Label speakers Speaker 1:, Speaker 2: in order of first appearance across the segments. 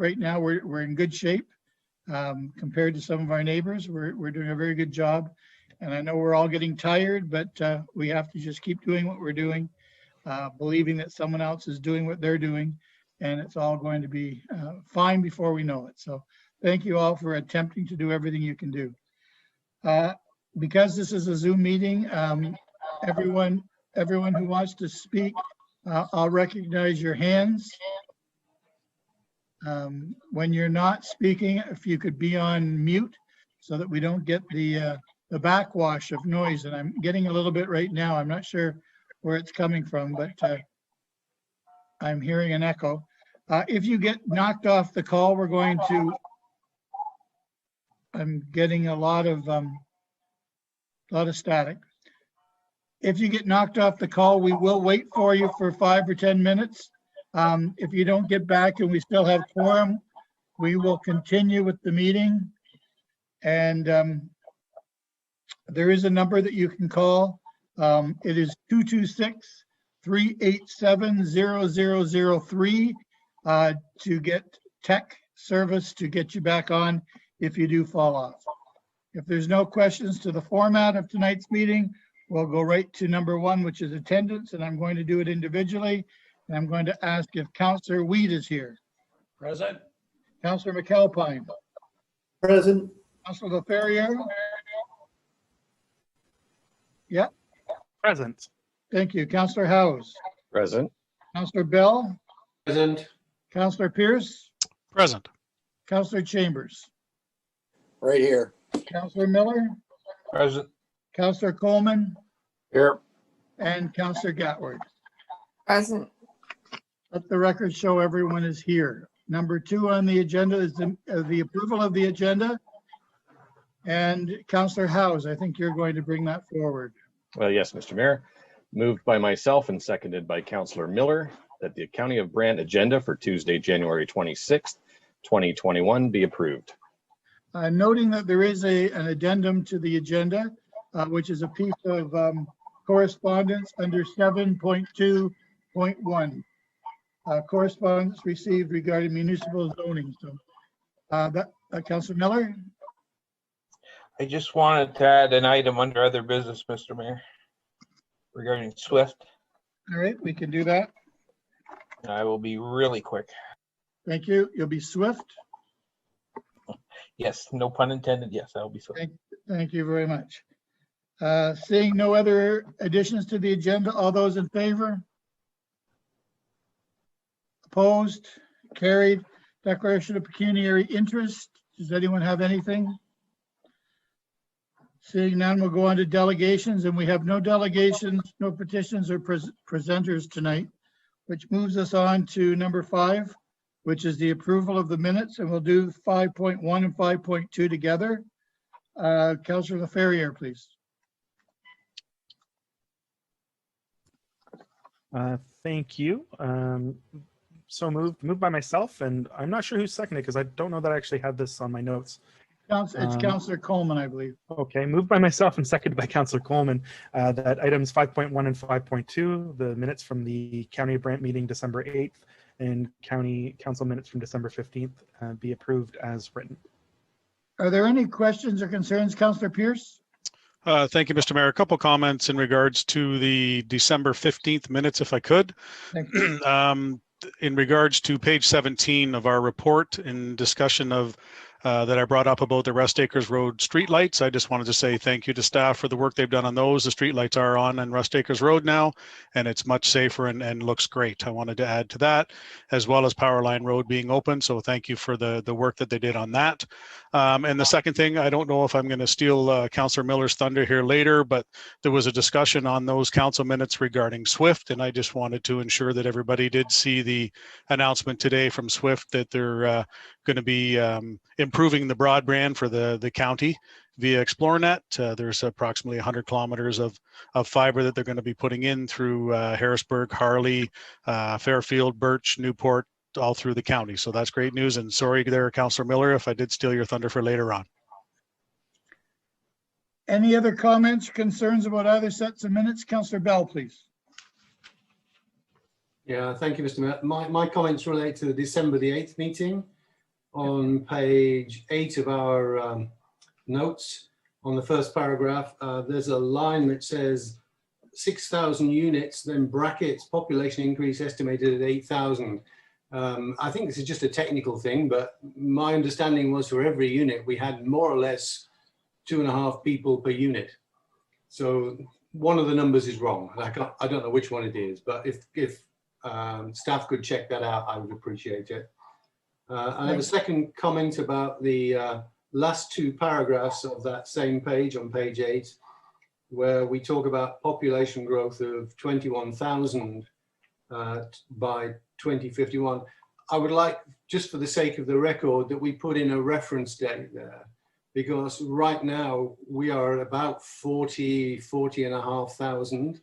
Speaker 1: right now we're in good shape compared to some of our neighbors. We're doing a very good job. And I know we're all getting tired, but we have to just keep doing what we're doing, believing that someone else is doing what they're doing, and it's all going to be fine before we know it. So thank you all for attempting to do everything you can do. Because this is a Zoom meeting, everyone who wants to speak, I'll recognize your hands. When you're not speaking, if you could be on mute so that we don't get the backwash of noise. And I'm getting a little bit right now. I'm not sure where it's coming from, but I'm hearing an echo. If you get knocked off the call, I'm getting a lot of static. If you get knocked off the call, we will wait for you for 5 or 10 minutes. If you don't get back and we still have quorum, we will continue with the meeting. And there is a number that you can call. It is 226-387-0003 to get tech service to get you back on if you do fall off. If there's no questions to the format of tonight's meeting, we'll go right to number 1, which is attendance, and I'm going to do it individually. And I'm going to ask if Councillor Weed is here.
Speaker 2: Present.
Speaker 1: Councillor McAlpine.
Speaker 3: Present.
Speaker 1: Councillor LaFerriere. Yeah.
Speaker 4: Present.
Speaker 1: Thank you. Councillor Howes.
Speaker 5: Present.
Speaker 1: Councillor Bell.
Speaker 2: Present.
Speaker 1: Councillor Pierce.
Speaker 4: Present.
Speaker 1: Councillor Chambers.
Speaker 3: Right here.
Speaker 1: Councillor Miller.
Speaker 2: Present.
Speaker 1: Councillor Coleman.
Speaker 2: Here.
Speaker 1: And Councillor Gatward.
Speaker 6: Present.
Speaker 1: Let the record show everyone is here. Number 2 on the agenda is the approval of the agenda. And Councillor Howes, I think you're going to bring that forward.
Speaker 5: Well, yes, Mr. Mayor. Moved by myself and seconded by Councillor Miller that the County of Brant agenda for Tuesday, January 26th, 2021 be approved.
Speaker 1: Noting that there is an addendum to the agenda, which is a piece of correspondence under 7.2.1. Correspondence received regarding municipal zoning. So, Councillor Miller.
Speaker 7: I just wanted to add an item under other business, Mr. Mayor, regarding SWIFT.
Speaker 1: All right, we can do that.
Speaker 7: I will be really quick.
Speaker 1: Thank you. You'll be swift.
Speaker 7: Yes, no pun intended. Yes, I will be swift.
Speaker 1: Thank you very much. Seeing no other additions to the agenda, all those in favor? Opposed? Carried. Declaration of pecuniary interest. Does anyone have anything? Seeing none, we'll go on to delegations, and we have no delegations, no petitions or presenters tonight, which moves us on to number 5, which is the approval of the minutes, and we'll do 5.1 and 5.2 together. Councillor LaFerriere, please.
Speaker 4: Thank you. So moved by myself, and I'm not sure who seconded because I don't know that I actually had this on my notes.
Speaker 1: It's Councillor Coleman, I believe.
Speaker 4: Okay, moved by myself and seconded by Councillor Coleman that items 5.1 and 5.2, the minutes from the County of Brant meeting December 8th and County Council minutes from December 15th be approved as written.
Speaker 1: Are there any questions or concerns, Councillor Pierce?
Speaker 8: Thank you, Mr. Mayor. A couple comments in regards to the December 15th minutes, if I could.
Speaker 1: Thank you.
Speaker 8: In regards to page 17 of our report in discussion of that I brought up about the Rest Acres Road streetlights. I just wanted to say thank you to staff for the work they've done on those. The streetlights are on Rest Acres Road now, and it's much safer and looks great. I wanted to add to that, as well as Powerline Road being open. So thank you for the work that they did on that. And the second thing, I don't know if I'm going to steal Councillor Miller's thunder here later, but there was a discussion on those council minutes regarding SWIFT, and I just wanted to ensure that everybody did see the announcement today from SWIFT that they're going to be improving the broadband for the county via ExploreNet. There's approximately 100 kilometers of fiber that they're going to be putting in through Harrisburg, Harley, Fairfield, Birch, Newport, all through the county. So that's great news. And sorry there, Councillor Miller, if I did steal your thunder for later on.
Speaker 1: Any other comments or concerns about either sets of minutes? Councillor Bell, please.
Speaker 3: Yeah, thank you, Mr. Mayor. My comments relate to the December the 8th meeting.
Speaker 6: on page 8 of our notes, on the first paragraph, there's a line that says 6,000 units, then brackets, population increase estimated at 8,000. I think this is just a technical thing, but my understanding was for every unit, we had more or less 2.5 people per unit. So one of the numbers is wrong. I don't know which one it is, but if staff could check that out, I would appreciate it. I have a second comment about the last 2 paragraphs of that same page on page 8, where we talk about population growth of 21,000 by 2051. I would like, just for the sake of the record, that we put in a reference date there, because right now we are at about 40,500.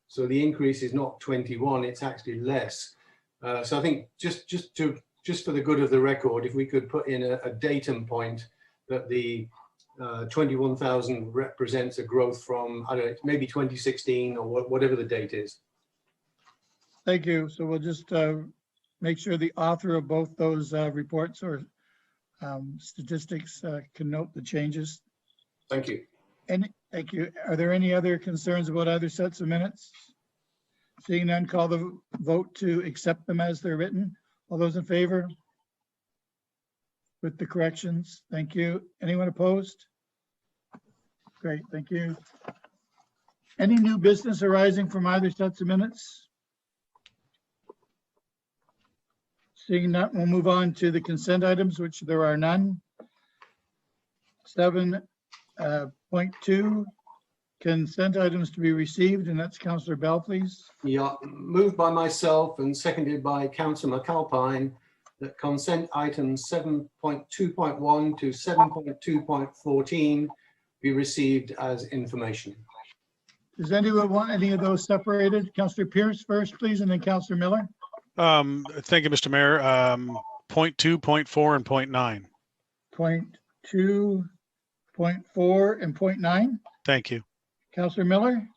Speaker 6: So the increase is not 21, it's actually less. So I think just for the good of the record, if we could put in a datum point that the 21,000 represents a growth from, I don't know, maybe 2016 or whatever the date is.
Speaker 1: Thank you. So we'll just make sure the author of both those reports or statistics can note the changes.
Speaker 6: Thank you.
Speaker 1: Thank you. Are there any other concerns about other sets of minutes? Seeing none, call the vote to accept them as they're written. All those in favor? With the corrections, thank you. Anyone opposed? Great, thank you. Any new business arising from either sets of minutes? Seeing none, we'll move on to the consent items, which there are none. 7.2, consent items to be received, and that's Councillor Bell, please.
Speaker 6: Yeah, moved by myself and seconded by Councillor McAlpine that consent items 7.2.1 to 7.2.14 be received as information.
Speaker 1: Does anyone want any of those separated? Councillor Pierce first, please, and then Councillor Miller.
Speaker 8: Thank you, Mr. Mayor. 0.2, 0.4, and 0.9.
Speaker 1: 0.2, 0.4, and 0.9.
Speaker 8: Thank you.
Speaker 1: Councillor Miller.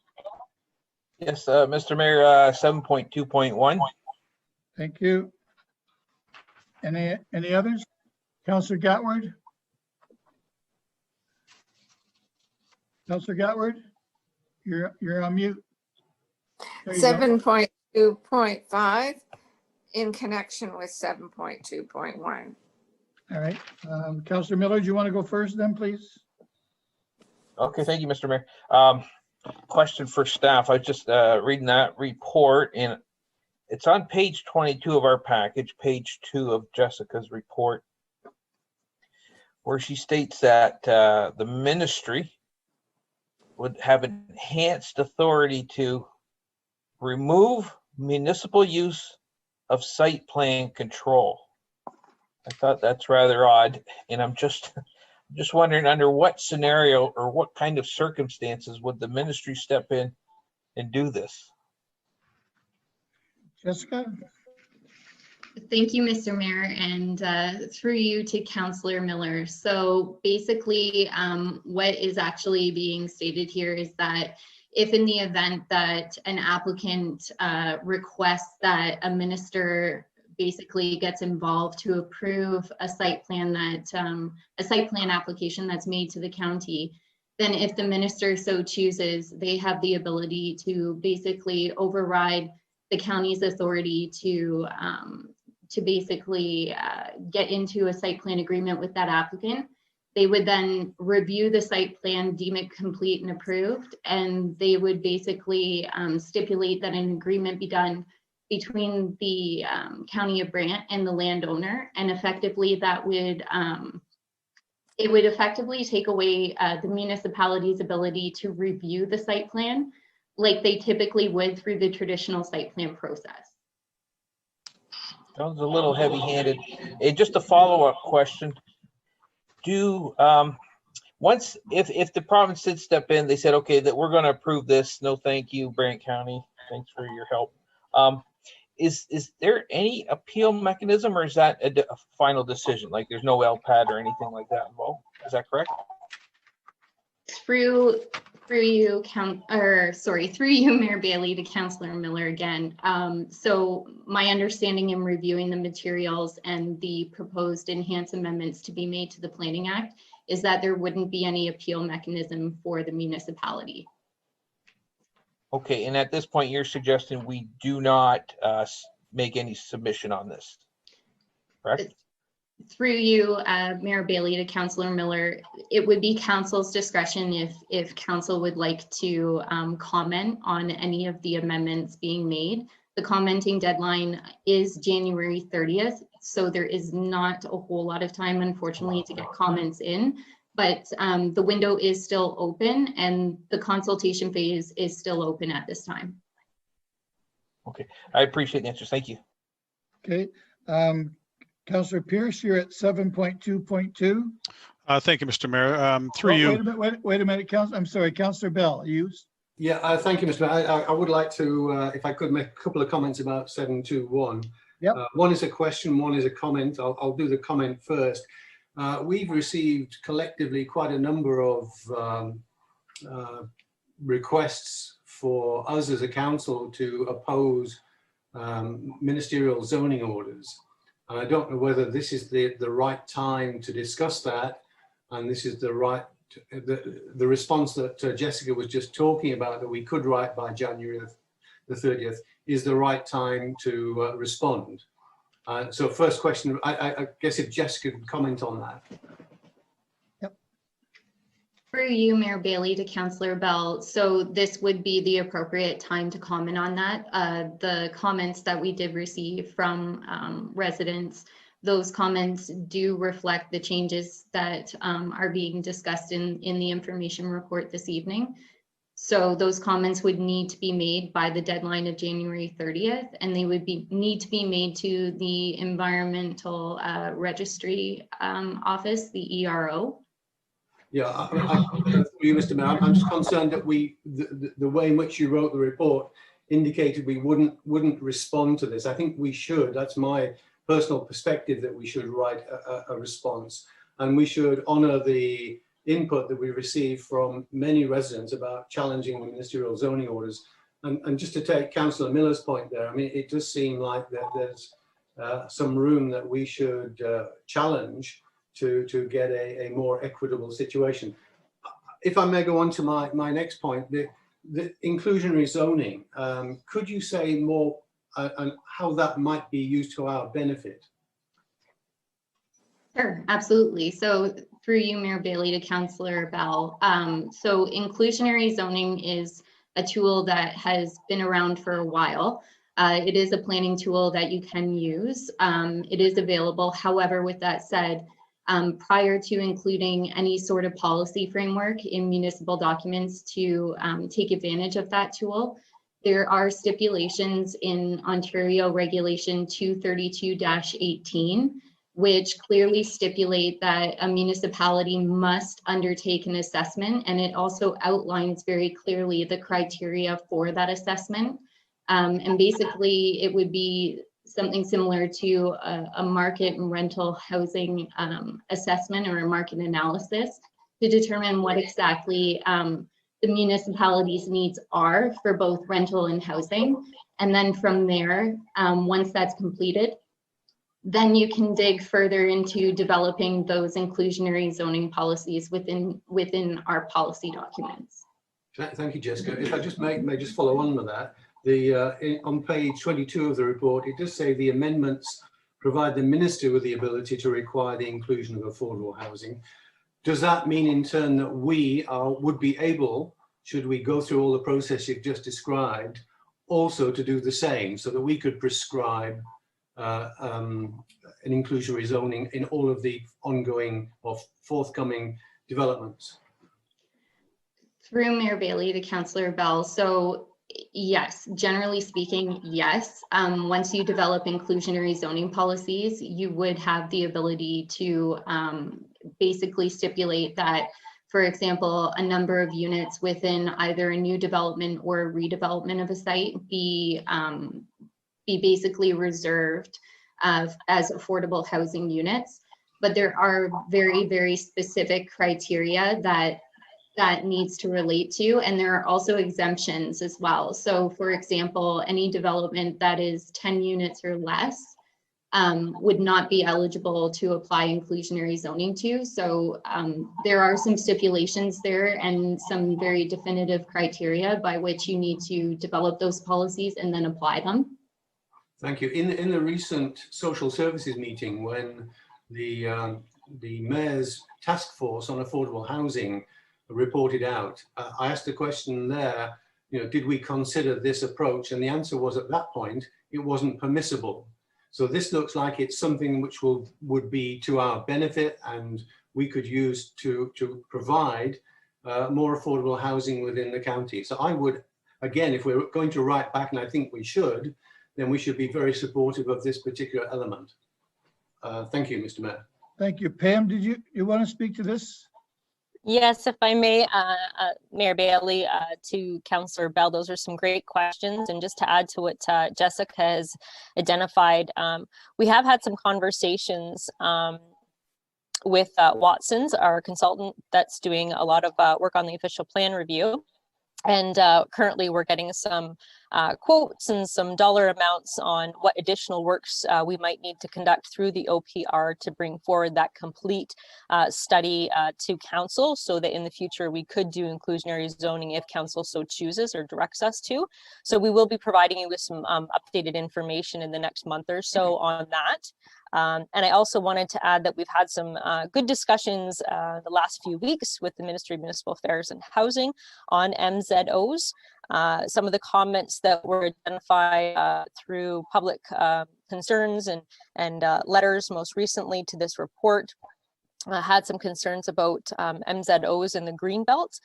Speaker 7: Yes, Mr. Mayor, 7.2.1.
Speaker 1: Thank you. Any others? Councillor Gatward. Councillor Gatward, you're on mute. There you go.
Speaker 9: 7.2.5 in connection with 7.2.1.
Speaker 1: All right. Councillor Miller, do you want to go first then, please?
Speaker 7: Okay, thank you, Mr. Mayor. Question for staff. I was just reading that report, and it's on page 22 of our package, page 2 of Jessica's report, where she states that the ministry would have enhanced authority to remove municipal use of site plan control. I thought that's rather odd, and I'm just wondering under what scenario or what kind of circumstances would the ministry step in and do this?
Speaker 1: Jessica?
Speaker 10: Thank you, Mr. Mayor, and through you to Councillor Miller. So basically, what is actually being stated here is that if in the event that an applicant requests that a minister basically gets involved to approve a site plan that a site plan application that's made to the county, then if the minister so chooses, they have the ability to basically override the county's authority to basically get into a site plan agreement with that applicant. They would then review the site plan, deem it complete and approved, and they would basically stipulate that an agreement be done between the County of Brant and the landowner, and effectively that would it would effectively take away the municipality's ability to review the site plan like they typically would through the traditional site plan process.
Speaker 7: Sounds a little heavy-handed. Just a follow-up question. Once if the province did step in, they said, okay, that we're going to approve this. No, thank you, Brant County. Thanks for your help. Is there any appeal mechanism, or is that a final decision? Like there's no LPAD or anything like that involved? Is that correct?
Speaker 10: Through you, through you, Mayor Bailey, to Councillor Miller again. So my understanding in reviewing the materials and the proposed enhanced amendments to be made to the Planning Act is that there wouldn't be any appeal mechanism for the municipality.
Speaker 7: Okay, and at this point, you're suggesting we do not make any submission on this, correct?
Speaker 10: Through you, Mayor Bailey, to Councillor Miller, it would be council's discretion if council would like to comment on any of the amendments being made. The commenting deadline is January 30th, so there is not a whole lot of time, unfortunately, to get comments in, but the window is still open and the consultation phase is still open at this time.
Speaker 7: Okay, I appreciate the answers. Thank you.
Speaker 1: Okay. Councillor Pierce, you're at 7.2.2.
Speaker 8: Thank you, Mr. Mayor. Through you.
Speaker 1: Wait a minute, I'm sorry, Councillor Bell, you.
Speaker 6: Yeah, thank you, Mr. Mayor. I would like to, if I could, make a couple of comments about 7.2.1.
Speaker 1: Yep.
Speaker 6: One is a question, one is a comment. I'll do the comment first. We've received collectively quite a number of requests for us as a council to oppose ministerial zoning orders. And I don't know whether this is the right time to discuss that, and this is the response that Jessica was just talking about, that we could write by January the 30th, is the right time to respond. So first question, I guess if Jessica could comment on that.
Speaker 10: Through you, Mayor Bailey, to Councillor Bell. So this would be the appropriate time to comment on that. The comments that we did receive from residents, those comments do reflect the changes that are being discussed in the information report this evening. So those comments would need to be made by the deadline of January 30th, and they would need to be made to the Environmental Registry Office, the ERO.
Speaker 6: Yeah, Mr. Mayor, I'm just concerned that the way in which you wrote the report indicated we wouldn't respond to this. I think we should. That's my personal perspective, that we should write a response, and we should honour the input that we received from many residents about challenging the ministerial zoning orders. And just to take Councillor Miller's point there, I mean, it does seem like that there's some room that we should challenge to get a more equitable situation. If I may go on to my next point, the inclusionary zoning, could you say more on how that might be used to our benefit?
Speaker 10: Sure, absolutely. So through you, Mayor Bailey, to Councillor Bell. So inclusionary zoning is a tool that has been around for a while. It is a planning tool that you can use. It is available. However, with that said, prior to including any sort of policy framework in municipal documents to take advantage of that tool, there are stipulations in Ontario Regulation 232-18, which clearly stipulate that a municipality must undertake an assessment, and it also outlines very clearly the criteria for that assessment. And basically, it would be something similar to a market and rental housing assessment or a market analysis to determine what exactly the municipality's needs are for both rental and housing. And then from there, once that's completed, then you can dig further into developing those inclusionary zoning policies within our policy documents.
Speaker 6: Thank you, Jessica. If I just may just follow on with that. On page 22 of the report, it does say the amendments provide the minister with the ability to require the inclusion of affordable housing. Does that mean in turn that we would be able, should we go through all the process you've just described, also to do the same, so that we could prescribe an inclusionary zoning in all of the ongoing or forthcoming developments?
Speaker 10: Through Mayor Bailey to Councillor Bell. So yes, generally speaking, yes. Once you develop inclusionary zoning policies, you would have the ability to basically stipulate that, for example, a number of units within either a new development or a redevelopment of a site be basically reserved as affordable housing units. But there are very, very specific criteria that that needs to relate to. And there are also exemptions as well. So for example, any development that is 10 units or less would not be eligible to apply inclusionary zoning to. So there are some stipulations there and some very definitive criteria by which you need to develop those policies and then apply them.
Speaker 6: Thank you. In the recent social services meeting, when the mayor's task force on affordable housing reported out, I asked a question there, did we consider this approach? And the answer was, at that point, it wasn't permissible. So this looks like it's something which would be to our benefit, and we could use to provide more affordable housing within the county. So I would, again, if we're going to write back, and I think we should, then we should be very supportive of this particular element. Thank you, Mr. Mayor.
Speaker 1: Thank you. Pam, did you want to speak to this?
Speaker 11: Yes, if I may, Mayor Bailey, to Councillor Bell, those are some great questions. And just to add to what Jessica has identified, we have had some conversations with Watson's, our consultant that's doing a lot of work on the official plan review. And currently we're getting some quotes and some dollar amounts on what additional works we might need to conduct through the OPR to bring forward that complete study to council, so that in the future we could do inclusionary zoning if council so chooses or directs us to. So we will be providing you with some updated information in the next month or so on that. And I also wanted to add that we've had some good discussions the last few weeks with the Ministry of Municipal Affairs and Housing on MZOs. Some of the comments that were identified through public concerns and letters most recently to this report had some concerns about MZOs in the Greenbelt.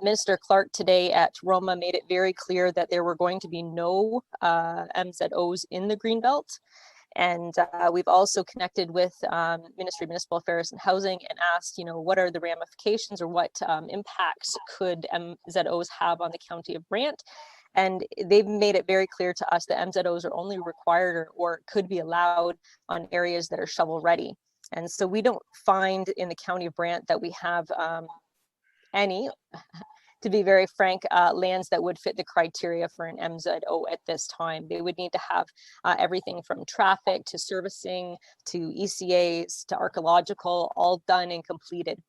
Speaker 11: Minister Clark today at Roma made it very clear that there were going to be no MZOs in the Greenbelt. And we've also connected with Ministry of Municipal Affairs and Housing and asked, what are the ramifications or what impacts could MZOs have on the County of Brant? And they've made it very clear to us that MZOs are only required or could be allowed on areas that are shovel ready. And so we don't find in the County of Brant that we have any, to be very frank, lands that would fit the criteria for an MZO at this time. They would need to have everything from traffic to servicing to ECAs to archaeological all done and completed.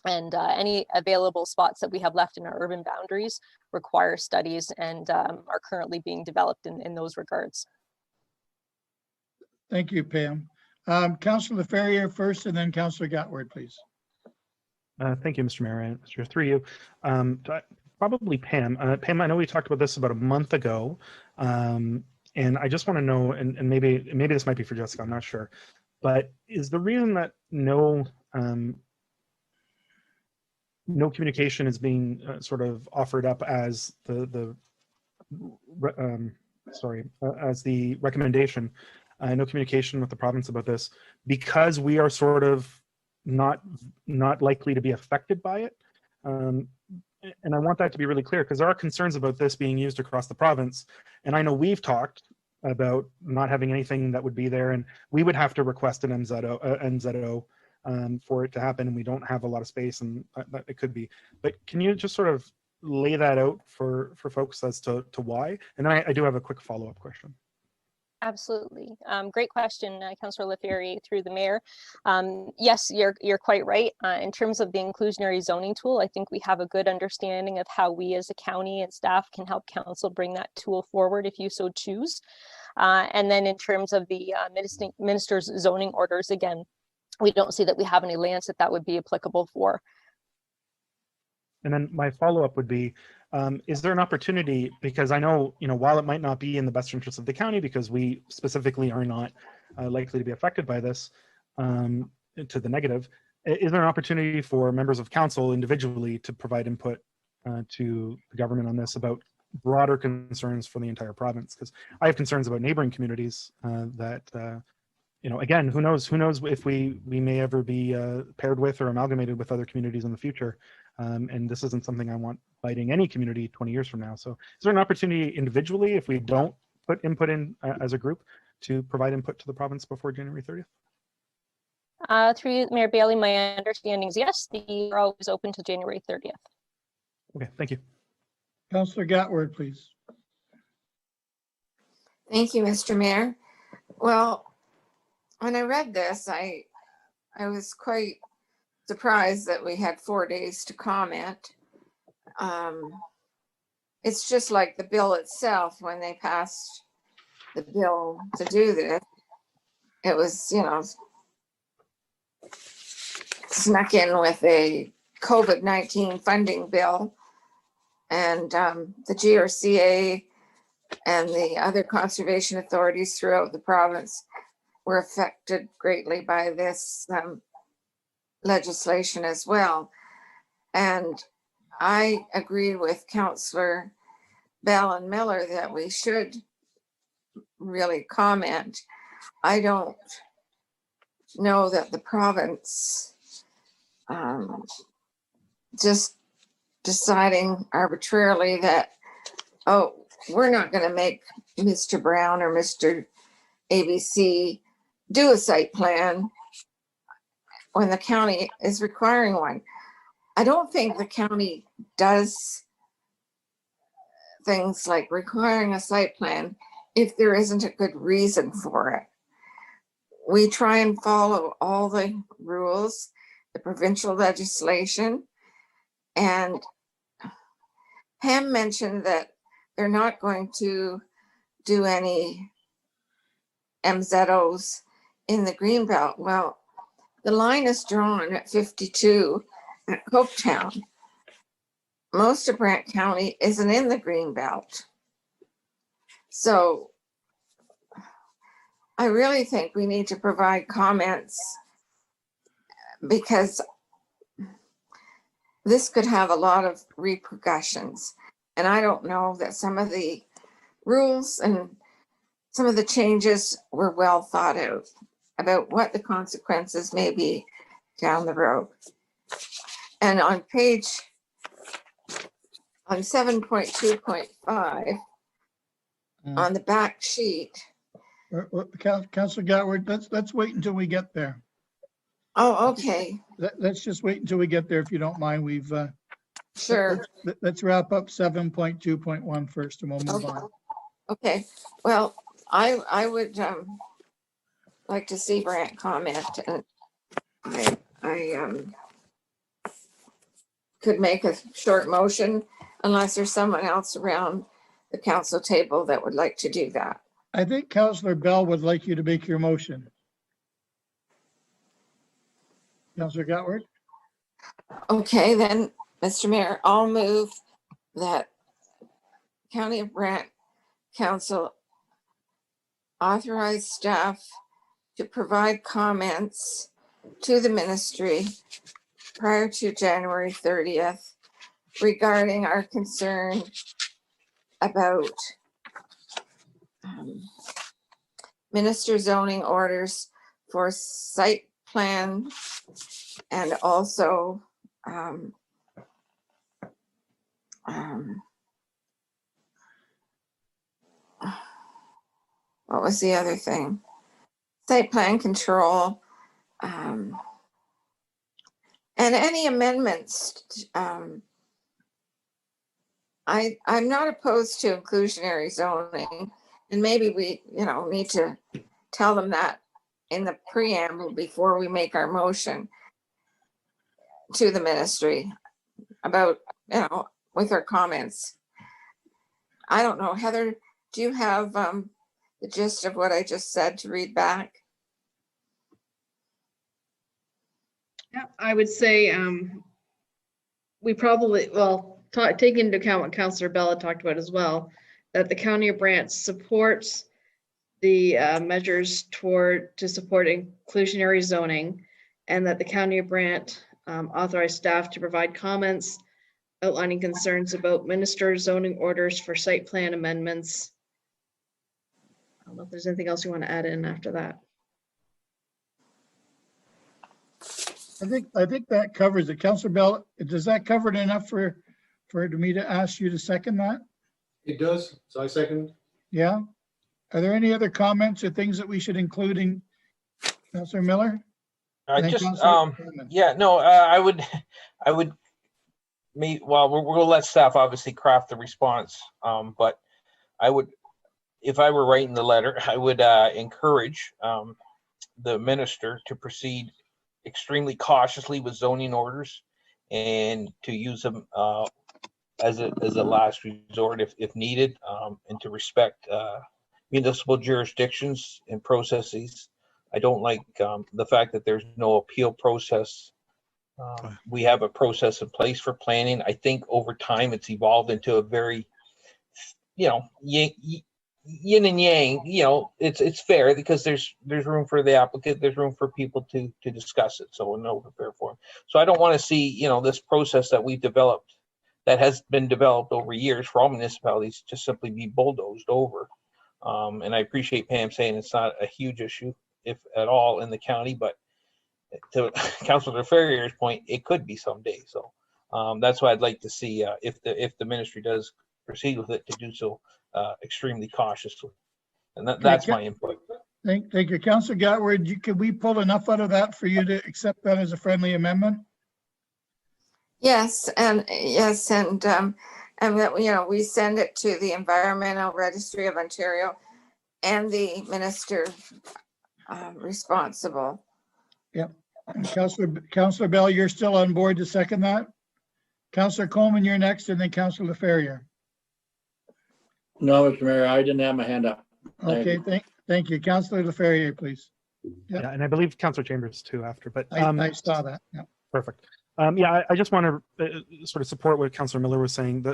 Speaker 11: And any available spots that we have left in our urban boundaries require studies and are currently being developed in those regards.
Speaker 1: Thank you, Pam. Councillor Ferrier first, and then Councillor Gatward, please.
Speaker 4: Thank you, Mr. Mayor, and Mr. Through you. Probably Pam. Pam, I know we talked about this about a month ago, and I just want to know, and maybe this might be for Jessica, I'm not sure, but is the reason that no communication is being sort of offered up as the recommendation, no communication with the province about this, because we are sort of not likely to be affected by it? And I want that to be really clear, because there are concerns about this being used across the province. And I know we've talked about not having anything that would be there, and we would have to request an MZO for it to happen, and we don't have a lot of space, and that it could be. But can you just sort of lay that out for folks as to why? And then I do have a quick follow-up question.
Speaker 11: Absolutely. Great question, Councillor Lefebvre, through the mayor. Yes, you're quite right. In terms of the inclusionary zoning tool, I think we have a good understanding of how we as a county and staff can help council bring that tool forward if you so choose. And then in terms of the minister's zoning orders, again, we don't see that we have any lands that would be applicable for.
Speaker 4: And then my follow-up would be, is there an opportunity, because I know, while it might not be in the best interest of the county, because we specifically are not likely to be affected by this to the negative, is there an opportunity for members of council individually to provide input to the government on this about broader concerns for the entire province? Because I have concerns about neighboring communities that, again, who knows if we may ever be paired with or amalgamated with other communities in the future. And this isn't something I want biting any community 20 years from now. So is there an opportunity individually, if we don't put input in as a group, to provide input to the province before January 30th?
Speaker 11: Through you, Mayor Bailey, my understanding is yes, the row is open to January 30th.
Speaker 4: Okay, thank you.
Speaker 1: Councillor Gatward, please.
Speaker 9: Thank you, Mr. Mayor. Well, when I read this, I was quite surprised that we had 4 days to comment. It's just like the bill itself, when they passed the bill to do this, it was, you know, snuck in with a COVID-19 funding bill, and the GRCA and the other conservation authorities throughout the province were affected greatly by this legislation as well. And I agree with Councillor Bell and Miller that we should really comment. I don't know that the province just deciding arbitrarily that, oh, we're not going to make Mr. Brown or Mr. ABC do a site plan when the county is requiring one. I don't think the county does things like requiring a site plan if there isn't a good reason for it. We try and follow all the rules, the provincial legislation, and Pam mentioned that they're not going to do any MZOs in the Greenbelt. Well, the line is drawn at 52 at Coketown. Most of Brant County isn't in the Greenbelt. So I really think we need to provide comments, because this could have a lot of repercussions. And I don't know that some of the rules and some of the changes were well thought out about what the consequences may be down the road. And on 7.2.5, on the back sheet.
Speaker 1: Councillor Gatward, let's wait until we get there.
Speaker 9: Oh, okay.
Speaker 1: Let's just wait until we get there, if you don't mind. We've
Speaker 9: Sure.
Speaker 1: let's wrap up 7.2.1 first, and we'll move on.
Speaker 9: Okay. Well, I would like to see Brant comment, and I could make a short motion unless there's someone else around the council table that would like to do that.
Speaker 1: I think Councillor Bell would like you to make your motion. Councillor Gatward?
Speaker 9: Okay, then, Mr. Mayor, I'll move that County of Brant Council authorize staff to provide comments to the ministry prior to January 30th regarding our concern about minister zoning orders for site plan, and also what was the other thing? Site plan control, and any amendments. I'm not opposed to inclusionary zoning, and maybe we, need to tell them that in the preamble before we make our motion to the ministry about, with our comments. I don't know, Heather, do you have the gist of what I just said to read back?
Speaker 12: Yeah, I would say we probably, take into account what Councillor Bella talked about as well, that the County of Brant supports the measures to support inclusionary zoning, and that the County of Brant authorized staff to provide comments outlining concerns about minister zoning orders for site plan amendments. I don't know if there's anything else you want to add in after that.
Speaker 1: I think that covers it. Councillor Bell, does that cover it enough for me to ask you to second that?
Speaker 6: It does, so I second.
Speaker 1: Yeah. Are there any other comments or things that we should include in? Councillor Miller?
Speaker 7: I
Speaker 1: Thank
Speaker 7: just,
Speaker 1: Councillor Coleman.
Speaker 7: yeah, no, I would well, we're gonna let staff obviously craft the response. But I would, if I were writing the letter, I would encourage the minister to proceed extremely cautiously with zoning orders and to use them as a last resort if needed, and to respect municipal jurisdictions and processes. I don't like the fact that there's no appeal process. We have a process in place for planning. I think over time it's evolved into a very, yin and yang. It's fair because there's room for the applicant, there's room for people to discuss it. So in open fair forum. So I don't want to see this process that we've developed, that has been developed over years for all municipalities, just simply be bulldozed over. And I appreciate Pam saying it's not a huge issue, if at all, in the county, but to Councilor Ferrier's point, it could be someday. So that's why I'd like to see if the ministry does proceed with it, to do so extremely cautiously. And that's my input.
Speaker 1: Thank you. Councillor Gatward, could we pull enough out of that for you to accept that as a friendly amendment?
Speaker 9: Yes, and that, we send it to the Environmental Registry of Ontario and the minister responsible.
Speaker 1: Yep. Councillor Bell, you're still on board to second that? Councillor Coleman, you're next, and then Councillor Ferrier.
Speaker 3: No, Mr. Mayor, I didn't have my hand up.
Speaker 1: Okay, thank you. Councillor Leferrier, please. Yep.
Speaker 4: Yeah, and I believe Councillor Chambers too after, but
Speaker 1: I saw that. Yeah.
Speaker 4: Perfect. Yeah, I just want to sort of support what Councillor Miller was saying.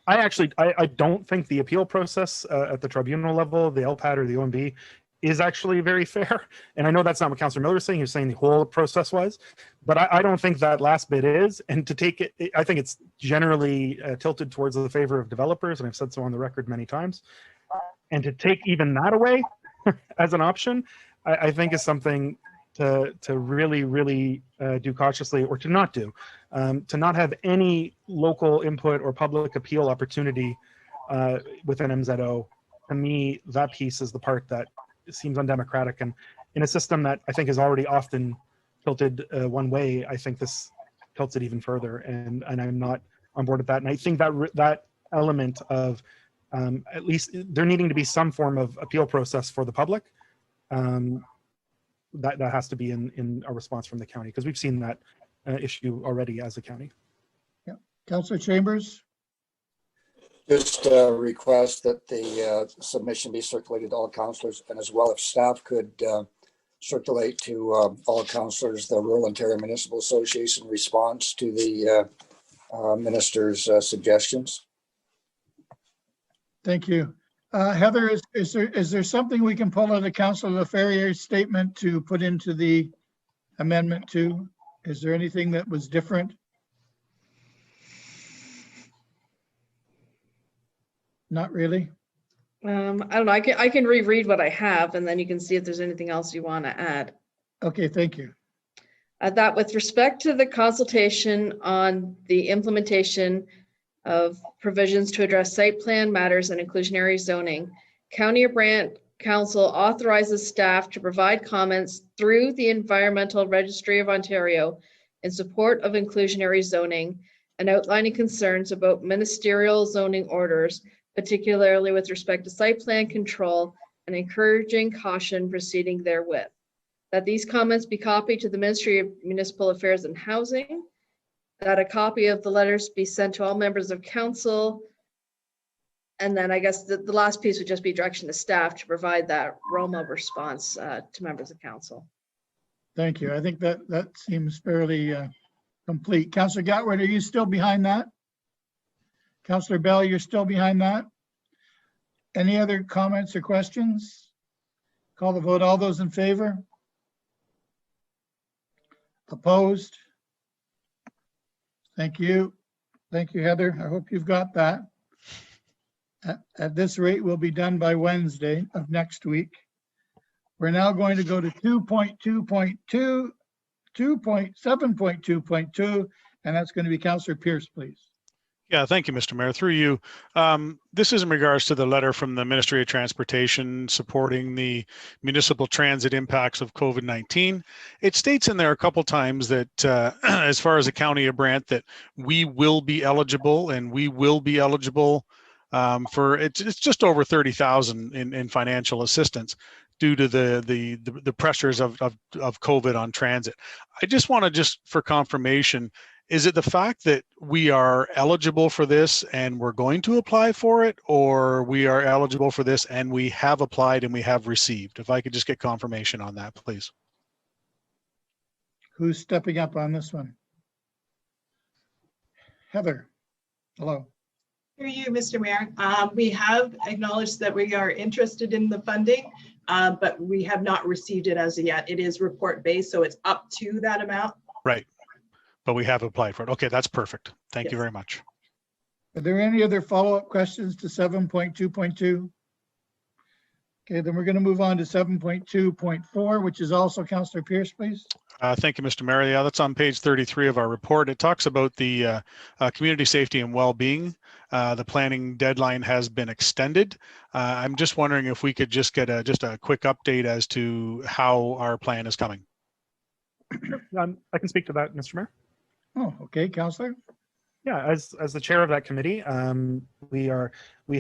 Speaker 4: I don't think the appeal process at the tribunal level, the LPAT or the OMB, is actually very fair. And I know that's not what Councillor Miller was saying. He was saying the whole process was, but I don't think that last bit is. And to take it, I think it's generally tilted towards the favor of developers, and I've said so on the record many times. And to take even that away as an option, I think is something to really, really do cautiously, or to not do. To not have any local input or public appeal opportunity within MZO, to me, that piece is the part that seems undemocratic. And in a system that I think is already often tilted one way, I think this tilts it even further. And I'm not on board with that. And I think that element of at least there needing to be some form of appeal process for the public, that has to be in a response from the county, because we've seen that issue already as a county.
Speaker 1: Yeah. Councillor Chambers.
Speaker 3: Just request that the submission be circulated to all councillors, and as well if staff could circulate to all councillors the Rural Ontario Municipal Association response to the minister's suggestions.
Speaker 1: Thank you. Heather, is there something we can pull out of Councillor Leferrier's statement to put into the amendment too? Is there anything that was different? Not really.
Speaker 12: I don't know. I can reread what I have, and then you can see if there's anything else you want to add.
Speaker 1: Okay, thank you.
Speaker 12: That with respect to the consultation on the implementation of provisions to address site plan matters and inclusionary zoning, County of Brant Council authorizes staff to provide comments through the Environmental Registry of Ontario in support of inclusionary zoning and outlining concerns about ministerial zoning orders, particularly with respect to site plan control, and encouraging caution proceeding therewith. That these comments be copied to the Ministry of Municipal Affairs and Housing, that a copy of the letters be sent to all members of council, and then I guess the last piece would just be direction to staff to provide that ROMA response to members of council.
Speaker 1: Thank you. I think that seems fairly complete. Councillor Gatward, are you still behind that? Councillor Bell, you're still behind that? Any other comments or questions? Call the vote. All those in favor? Opposed? Thank you. Thank you, Heather. I hope you've got that. At this rate, we'll be done by Wednesday of next week. We're now going to go to 2.2.2, 2.7.2.2, and that's going to be Councillor Pierce, please.
Speaker 8: Yeah, thank you, Mr. Mayor. Through you, this is in regards to the letter from the Ministry of Transportation supporting the municipal transit impacts of COVID-19. It states in there a couple times that as far as the County of Brant, that we will be eligible for it's just over 30,000 in financial assistance due to the pressures of COVID on transit. I just want to just for confirmation. Is it the fact that we are eligible for this and we're going to apply for it, or we are eligible for this and we have applied and we have received? If I could just get confirmation on that, please.
Speaker 1: Who's stepping up on this one? Heather, hello.
Speaker 13: Through you, Mr. Mayor. We have acknowledged that we are interested in the funding, but we have not received it as of yet. It is report-based, so it's up to that amount.
Speaker 8: Right. But we have applied for it. Okay, that's perfect. Thank you
Speaker 13: Yes.
Speaker 8: very much.
Speaker 1: Are there any other follow-up questions to 7.2.2? Okay, then we're going to move on to 7.2.4, which is also Councillor Pierce, please.
Speaker 8: Thank you, Mr. Mayor. Yeah, that's on page 33 of our report. It talks about the community safety and well-being. The planning deadline has been extended. I'm just wondering if we could just get a quick update as to how our plan is coming.
Speaker 4: I can speak to that, Mr. Mayor.
Speaker 1: Oh, okay, Councillor.
Speaker 4: Yeah, as the chair of that committee, we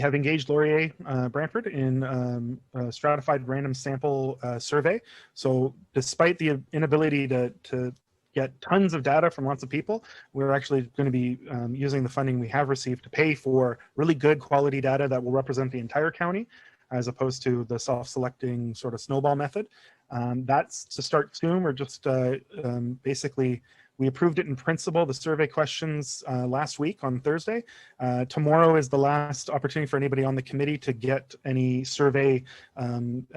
Speaker 4: have engaged Laurier Brantford in a stratified random sample survey. So despite the inability to get tons of data from lots of people, we're actually going to be using the funding we have received to pay for really good quality data that will represent the entire county, as opposed to the self-selecting sort of snowball method. That's to start soon. We're just basically, we approved it in principle, the survey questions last week on Thursday. Tomorrow is the last opportunity for anybody on the committee to get any survey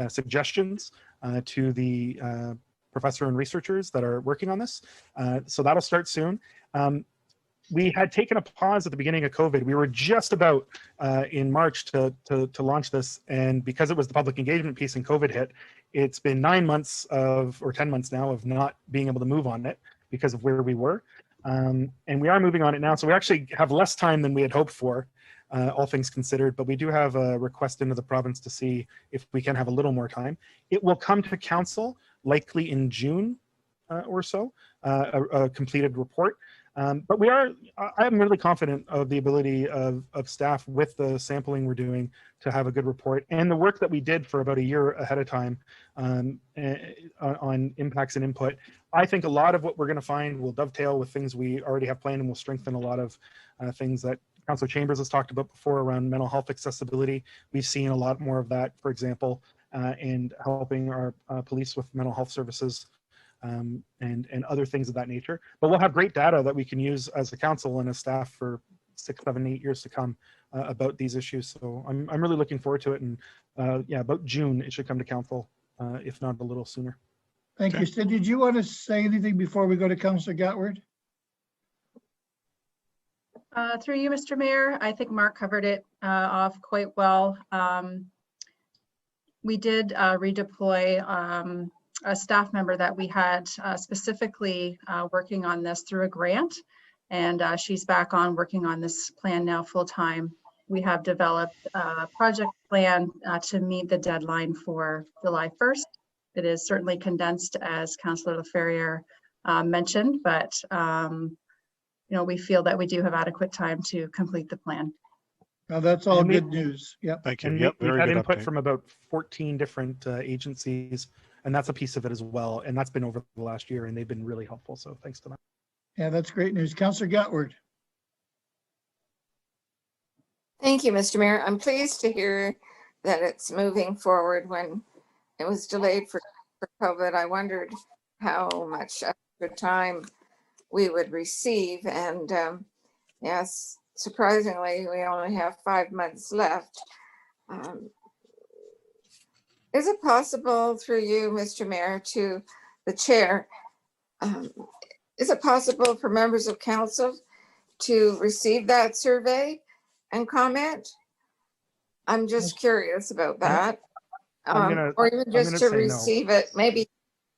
Speaker 4: suggestions to the professor and researchers that are working on this. So that'll start soon. We had taken a pause at the beginning of COVID. We were just about in March to launch this. And because it was the public engagement piece and COVID hit, it's been 9 months or 10 months now of not being able to move on it because of where we were. And we are moving on it now. So we actually have less time than we had hoped for, all things considered, but we do have a request into the province to see if we can have a little more time. It will come to council likely in June or so, a completed report. But I am really confident of the ability of staff with the sampling we're doing to have a good report, and the work that we did for about a year ahead of time on impacts and input. I think a lot of what we're going to find will dovetail with things we already have planned and will strengthen a lot of things that Councillor Chambers has talked about before around mental health accessibility. We've seen a lot more of that, for example, and helping our police with mental health services. And other things of that nature. But we'll have great data that we can use as a council and as staff for 6, 7, 8 years to come about these issues. So I'm really looking forward to it. And yeah, about June, it should come to council, if not a little sooner.
Speaker 1: Thank you. Sid, did you want to say anything before we go to Councillor Gatward?
Speaker 14: Through you, Mr. Mayor, I think Mark covered it off quite well. We did redeploy a staff member that we had specifically working on this through a grant, and she's back on working on this plan now full time. We have developed a project plan to meet the deadline for July 1st. It is certainly condensed, as Councillor LaFerriere mentioned, but you know, we feel that we do have adequate time to complete the plan.
Speaker 1: Well, that's all good news. Yep.
Speaker 8: Thank you.
Speaker 4: And
Speaker 8: Yep.
Speaker 4: we've
Speaker 8: Very
Speaker 4: had
Speaker 8: good
Speaker 4: input
Speaker 8: update.
Speaker 4: from about 14 different agencies, and that's a piece of it as well. And that's been over the last year, and they've been really helpful. So thanks to them.
Speaker 1: Yeah, that's great news. Councillor Gatward.
Speaker 9: Thank you, Mr. Mayor. I'm pleased to hear that it's moving forward. When it was delayed for COVID, I wondered how much extra time we would receive. And yes, surprisingly, we only have 5 months left. Is it possible, through you, Mr. Mayor, to the chair, is it possible for members of council to receive that survey and comment? I'm just curious about that. Or even just to receive it. Maybe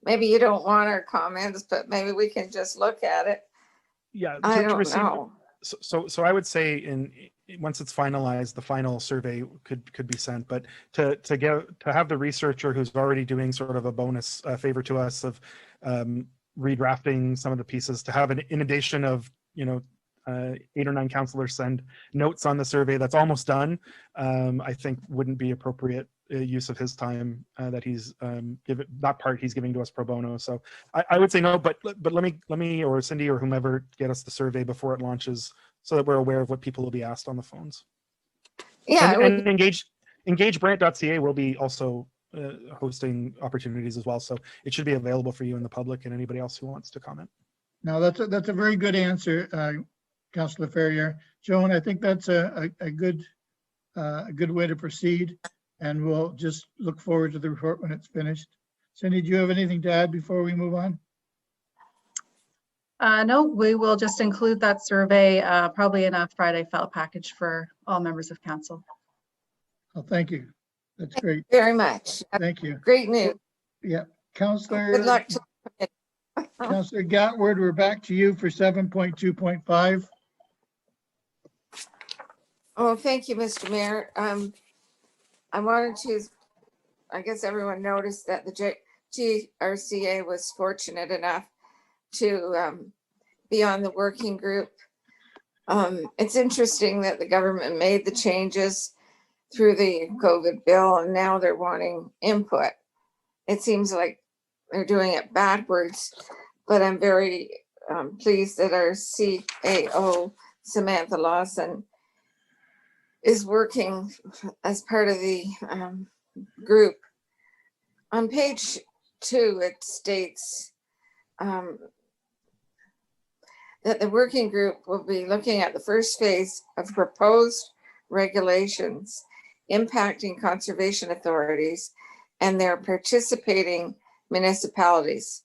Speaker 9: you don't want our comments, but maybe we can just look at it.
Speaker 4: Yeah,
Speaker 9: I don't know.
Speaker 4: So I would say once it's finalized, the final survey could be sent. But to have the researcher who's already doing sort of a bonus favor to us of redrafting some of the pieces, to have an inundation of 8 or 9 councillors send notes on the survey that's almost done, I think wouldn't be appropriate use of his time that he's he's giving to us pro bono. So I would say no, but let me or Cindy or whomever get us the survey before it launches, so that we're aware of what people will be asked on the phones.
Speaker 9: Yeah,
Speaker 4: and engagebrant.ca will be also hosting opportunities as well, so it should be available for you and the public and anybody else who wants to comment.
Speaker 1: No, that's a very good answer, Councillor Ferrier. Joan, I think that's a good way to proceed, and we'll just look forward to the report when it's finished. Cindy, do you have anything to add before we move on?
Speaker 14: No, we will just include that survey probably in a Friday file package for all members of council.
Speaker 1: Oh, thank you. That's great.
Speaker 9: Very much.
Speaker 1: Thank you.
Speaker 9: Great news.
Speaker 1: Yeah, Councillor.
Speaker 9: Good luck to
Speaker 1: Councillor Gatward, we're back to you for 7.2.5.
Speaker 9: Oh, thank you, Mr. Mayor. I wanted to, I guess everyone noticed that the GRCA was fortunate enough to be on the working group. It's interesting that the government made the changes through the COVID bill, and now they're wanting input. It seems like they're doing it backwards, but I'm very pleased that our CAO, Samantha Lawson, is working as part of the group. On page 2, it states that the working group will be looking at the first phase of proposed regulations impacting conservation authorities and their participating municipalities,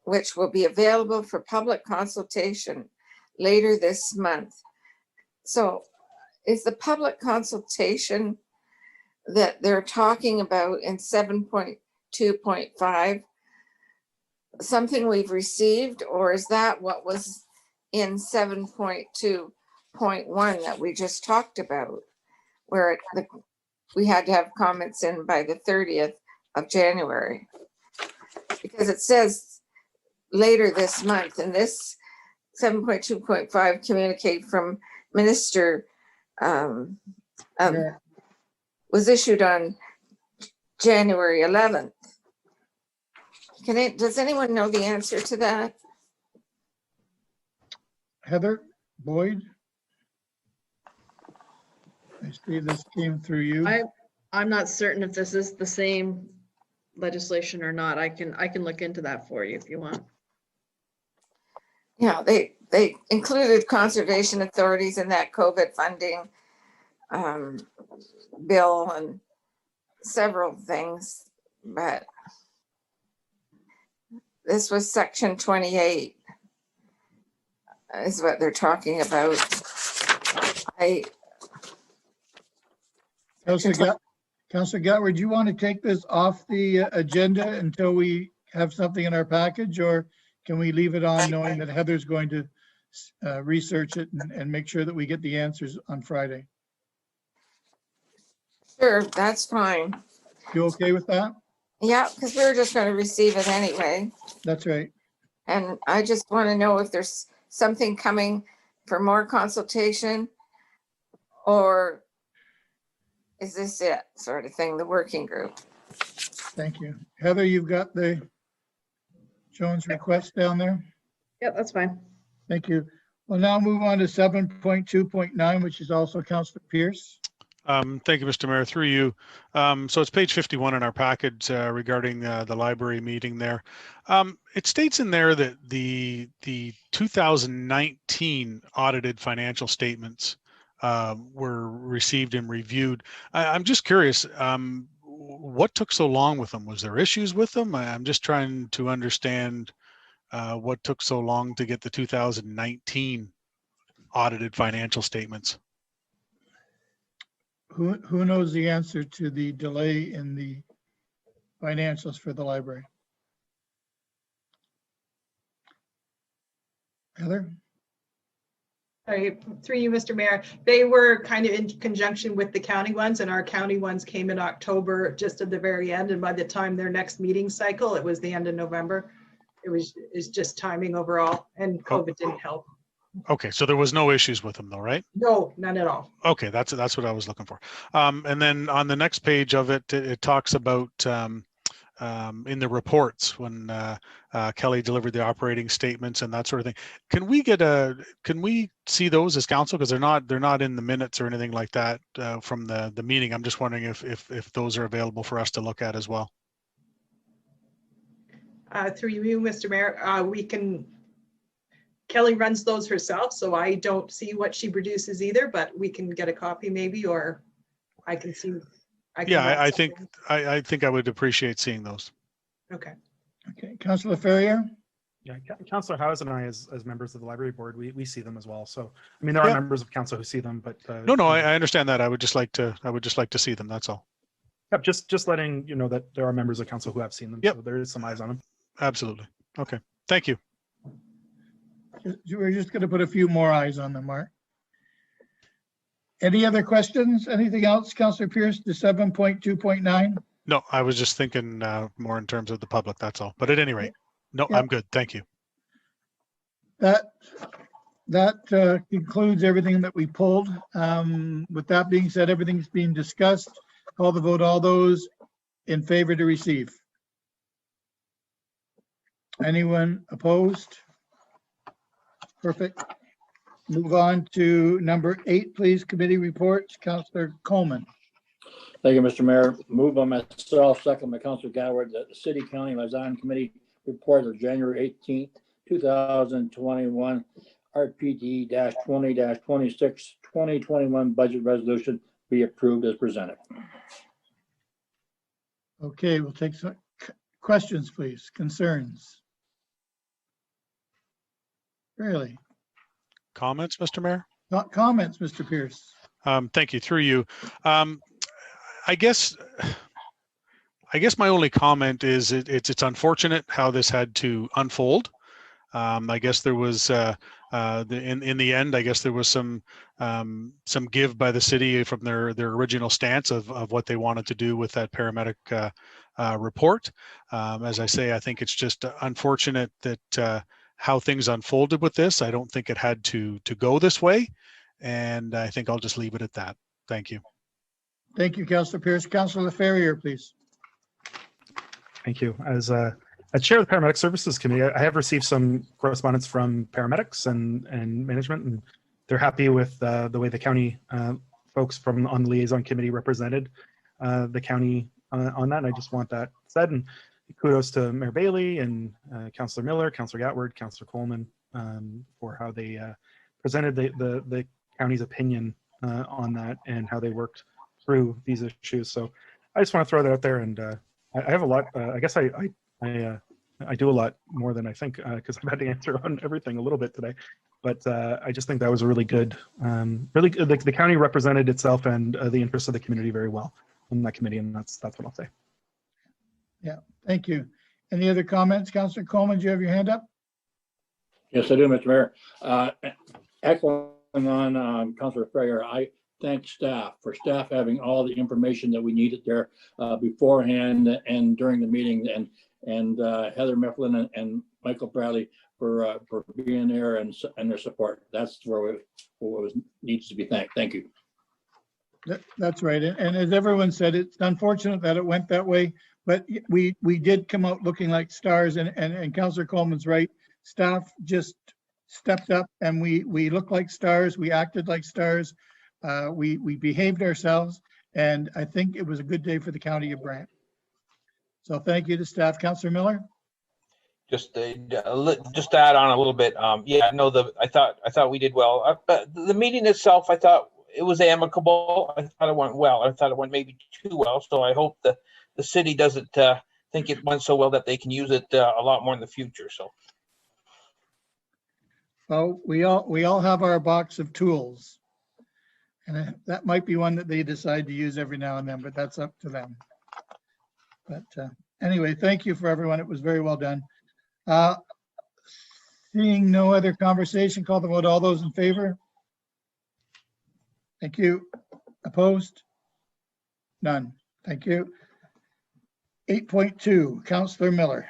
Speaker 9: which will be available for public consultation later this month. So is the public consultation that they're talking about in 7.2.5 something we've received, or is that what was in 7.2.1 that we just talked about, where we had to have comments in by the 30th of January? Because it says later this month, and this 7.2.5 communicate from Minister was issued on January 11th. Does anyone know the answer to that?
Speaker 1: Heather Boyd? I see this came through you.
Speaker 12: I'm not certain if this is the same legislation or not. I can look into that for you if you want.
Speaker 9: Yeah, they included conservation authorities in that COVID funding bill and several things, but this was section 28 is what they're talking about.
Speaker 1: Councillor Gatward, do you want to take this off the agenda until we have something in our package, or can we leave it on knowing that Heather's going to research it and make sure that we get the answers on Friday?
Speaker 9: Sure, that's fine.
Speaker 1: You okay with that?
Speaker 9: Yeah, because we were just going to receive it anyway.
Speaker 1: That's right.
Speaker 9: And I just want to know if there's something coming for more consultation, or is this it, sort of thing, the working group?
Speaker 1: Thank you. Heather, you've got the Jones request down there?
Speaker 12: Yep, that's fine.
Speaker 1: Thank you. We'll now move on to 7.2.9, which is also Councillor Pierce.
Speaker 8: Thank you, Mr. Mayor, through you. So it's page 51 in our package regarding the library meeting there. It states in there that the 2019 audited financial statements were received and reviewed. I'm just curious, what took so long with them? Was there issues with them? I'm just trying to understand what took so long to get the 2019 audited financial statements.
Speaker 1: Who knows the answer to the delay in the financials for the library? Heather?
Speaker 13: Through you, Mr. Mayor, they were kind of in conjunction with the county ones, and our county ones came in October, just at the very end. And by the time their next meeting cycle, it was the end of November. It's just timing overall, and COVID didn't help.
Speaker 8: Okay, so there was no issues with them though, right?
Speaker 13: No, none at all.
Speaker 8: Okay, that's what I was looking for. And then on the next page of it, it talks about in the reports when Kelly delivered the operating statements and that sort of thing. Can we see those as council, because they're not in the minutes or anything like that from the meeting? I'm just wondering if those are available for us to look at as well.
Speaker 13: Through you, Mr. Mayor, we can. Kelly runs those herself, so I don't see what she produces either, but we can get a copy maybe, or I can see.
Speaker 8: I think I would appreciate seeing those.
Speaker 13: Okay.
Speaker 1: Okay, Councillor Ferrier.
Speaker 4: Yeah, Councillor Howes and I, as members of the library board, we see them as well. So, I mean, there are members of council who see them, but
Speaker 8: no, I understand that. I would just like to see them. That's all.
Speaker 4: Yep, just letting you know that there are members of council who have seen them.
Speaker 8: Yep.
Speaker 4: So there is some eyes on them.
Speaker 8: Absolutely. Okay. Thank you.
Speaker 1: We're just going to put a few more eyes on them, Mark. Any other questions? Anything else, Councillor Pierce, to 7.2.9?
Speaker 8: No, I was just thinking more in terms of the public, that's all. But at any rate, no, I'm good. Thank you.
Speaker 1: That concludes everything that we pulled. With that being said, everything's being discussed. Call the vote. All those in favor to receive? Anyone opposed? Perfect. Move on to number 8, please. Committee reports. Councillor Coleman.
Speaker 15: Thank you, Mr. Mayor. Moved by myself, second by Councillor Goward, that the City County Liaison Committee report of January 18th, 2021, RPD-20-26, 2021 budget resolution be approved as presented.
Speaker 1: Okay, we'll take some questions, please. Concerns? Really?
Speaker 8: Comments, Mr. Mayor?
Speaker 1: Not comments, Mr. Pierce.
Speaker 8: Thank you. Through you. I guess my only comment is it's unfortunate how this had to unfold. I guess there was in the end, I guess there was some give by the city from their original stance of what they wanted to do with that paramedic report. As I say, I think it's just unfortunate that how things unfolded with this. I don't think it had to go this way, and I think I'll just leave it at that. Thank you.
Speaker 1: Thank you, Councillor Pierce. Councillor Ferrier, please.
Speaker 4: Thank you. As chair of the Paramedic Services Committee, I have received some correspondence from paramedics and management, and they're happy with the way the county folks on the liaison committee represented the county on that. And I just want that said. And kudos to Mayor Bailey and Councillor Miller, Councillor Gatward, Councillor Coleman for how they presented the county's opinion on that and how they worked through these issues. So I just want to throw that out there, and I have a lot. I guess I do a lot more than I think because I've had to answer on everything a little bit today. But I just think that was a really good. The county represented itself and the interests of the community very well in that committee, and that's what I'll say.
Speaker 1: Yeah, thank you. Any other comments, Councillor Coleman? Do you have your hand up?
Speaker 15: Yes, I do, Mr. Mayor. Echoing on Councillor Ferrier, I thank staff for having all the information that we needed there beforehand and during the meeting, and Heather Mifflin and Michael Bradley for being there and their support. That's where needs to be thanked. Thank you.
Speaker 1: That's right. And as everyone said, it's unfortunate that it went that way, but we did come out looking like stars, and Councillor Coleman's right. Staff just stepped up and we looked like stars. We acted like stars. We behaved ourselves, and I think it was a good day for the County of Brant. So thank you to staff. Councillor Miller.
Speaker 7: Just to add on a little bit. Yeah, no, I thought we did well. The meeting itself, I thought it was amicable. I thought it went well. I thought it went maybe too well. So I hope the city doesn't think it went so well that they can use it a lot more in the future. So.
Speaker 1: Well, we all have our box of tools, and that might be one that they decide to use every now and then, but that's up to them. But anyway, thank you for everyone. It was very well done. Seeing no other conversation, call the vote. All those in favor? Thank you. Opposed? None. Thank you. 8.2, Councillor Miller.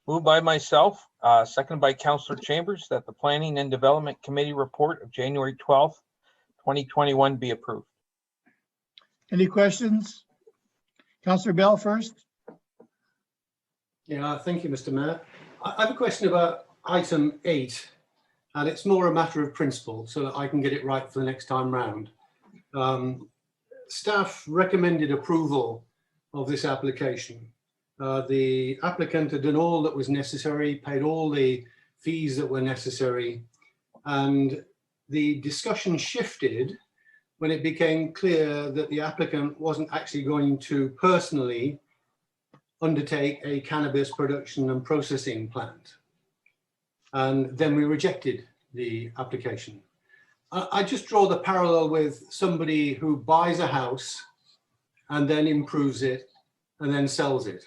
Speaker 7: Moved by myself, seconded by Councillor Chambers, that the Planning and Development Committee report of January 12th, 2021 be approved.
Speaker 1: Any questions? Councillor Bell first.
Speaker 6: Yeah, thank you, Mr. Mayor. I have a question about item 8, and it's more a matter of principle so that I can get it right for the next time round. Staff recommended approval of this application. The applicant had done all that was necessary, paid all the fees that were necessary, and the discussion shifted when it became clear that the applicant wasn't actually going to personally undertake a cannabis production and processing plant. And then we rejected the application. I just draw the parallel with somebody who buys a house and then improves it and then sells it.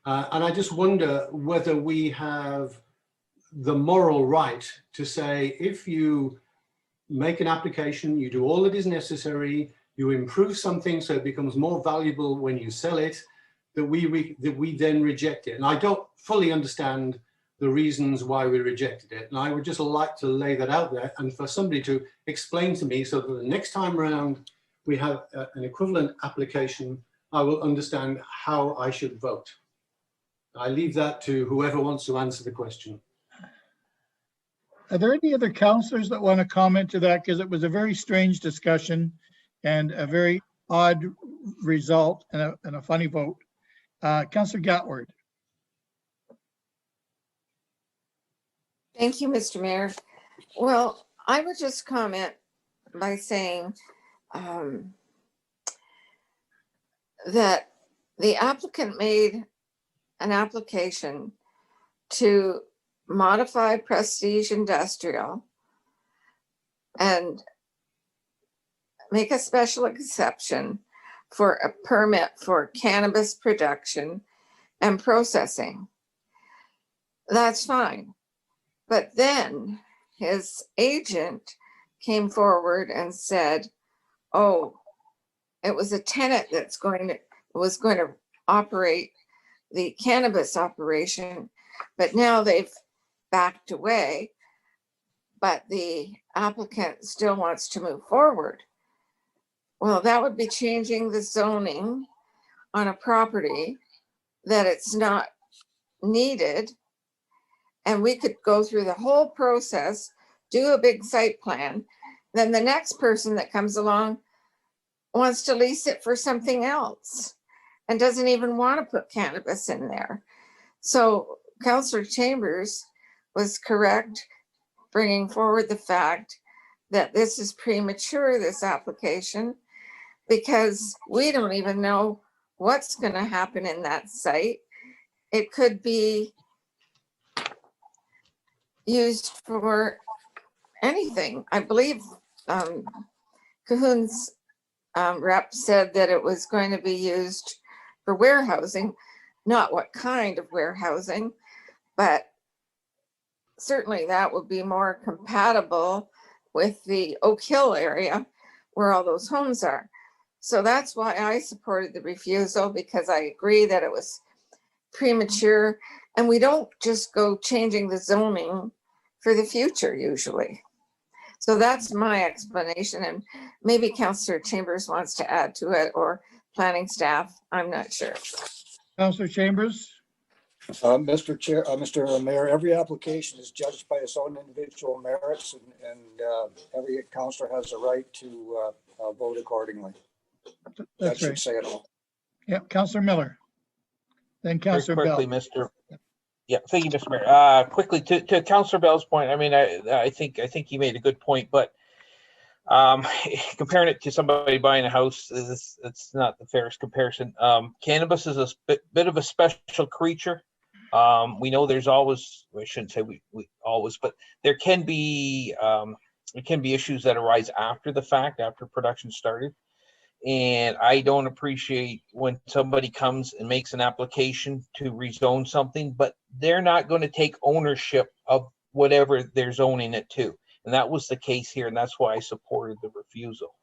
Speaker 6: And I just wonder whether we have the moral right to say, if you make an application, you do all that is necessary, you improve something so it becomes more valuable when you sell it, that we then reject it. And I don't fully understand the reasons why we rejected it. And I would just like to lay that out there and for somebody to explain to me so that the next time around we have an equivalent application, I will understand how I should vote. I leave that to whoever wants to answer the question.
Speaker 1: Are there any other councillors that want to comment to that? Because it was a very strange discussion and a very odd result and a funny vote. Councillor Gatward.
Speaker 9: Thank you, Mr. Mayor. Well, I would just comment by saying that the applicant made an application to modify Prestige Industrial and make a special exception for a permit for cannabis production and processing. That's fine. But then his agent came forward and said, oh, it was a tenant that's was going to operate the cannabis operation, but now they've backed away, but the applicant still wants to move forward. Well, that would be changing the zoning on a property that it's not needed. And we could go through the whole process, do a big site plan. Then the next person that comes along wants to lease it for something else and doesn't even want to put cannabis in there. So Councillor Chambers was correct, bringing forward the fact that this is premature, this application, because we don't even know what's going to happen in that site. It could be used for anything. I believe Cahoon's rep said that it was going to be used for warehousing, not what kind of warehousing, but certainly that would be more compatible with the Oak Hill area where all those homes are. So that's why I supported the refusal, because I agree that it was premature and we don't just go changing the zoning for the future usually. So that's my explanation, and maybe Councillor Chambers wants to add to it, or planning staff, I'm not sure.
Speaker 1: Councillor Chambers.
Speaker 3: Mr. Mayor, every application is judged by its own individual merits, and every councillor has a right to vote accordingly.
Speaker 1: That's
Speaker 3: that should
Speaker 1: right.
Speaker 3: say it all.
Speaker 1: Yep, Councillor Miller. Then Councillor Bell.
Speaker 7: Quickly, Mr. Yeah, thank you, Mr. Mayor. Quickly to Councillor Bell's point. I mean, I think he made a good point, but comparing it to somebody buying a house, it's not the fairest comparison. Cannabis is a bit of a special creature. We know there's always, I shouldn't say we always, but there can be issues that arise after the fact, after production started. And I don't appreciate when somebody comes and makes an application to rezone something, but they're not going to take ownership of whatever they're zoning it to. And that was the case here, and that's why I supported the refusal.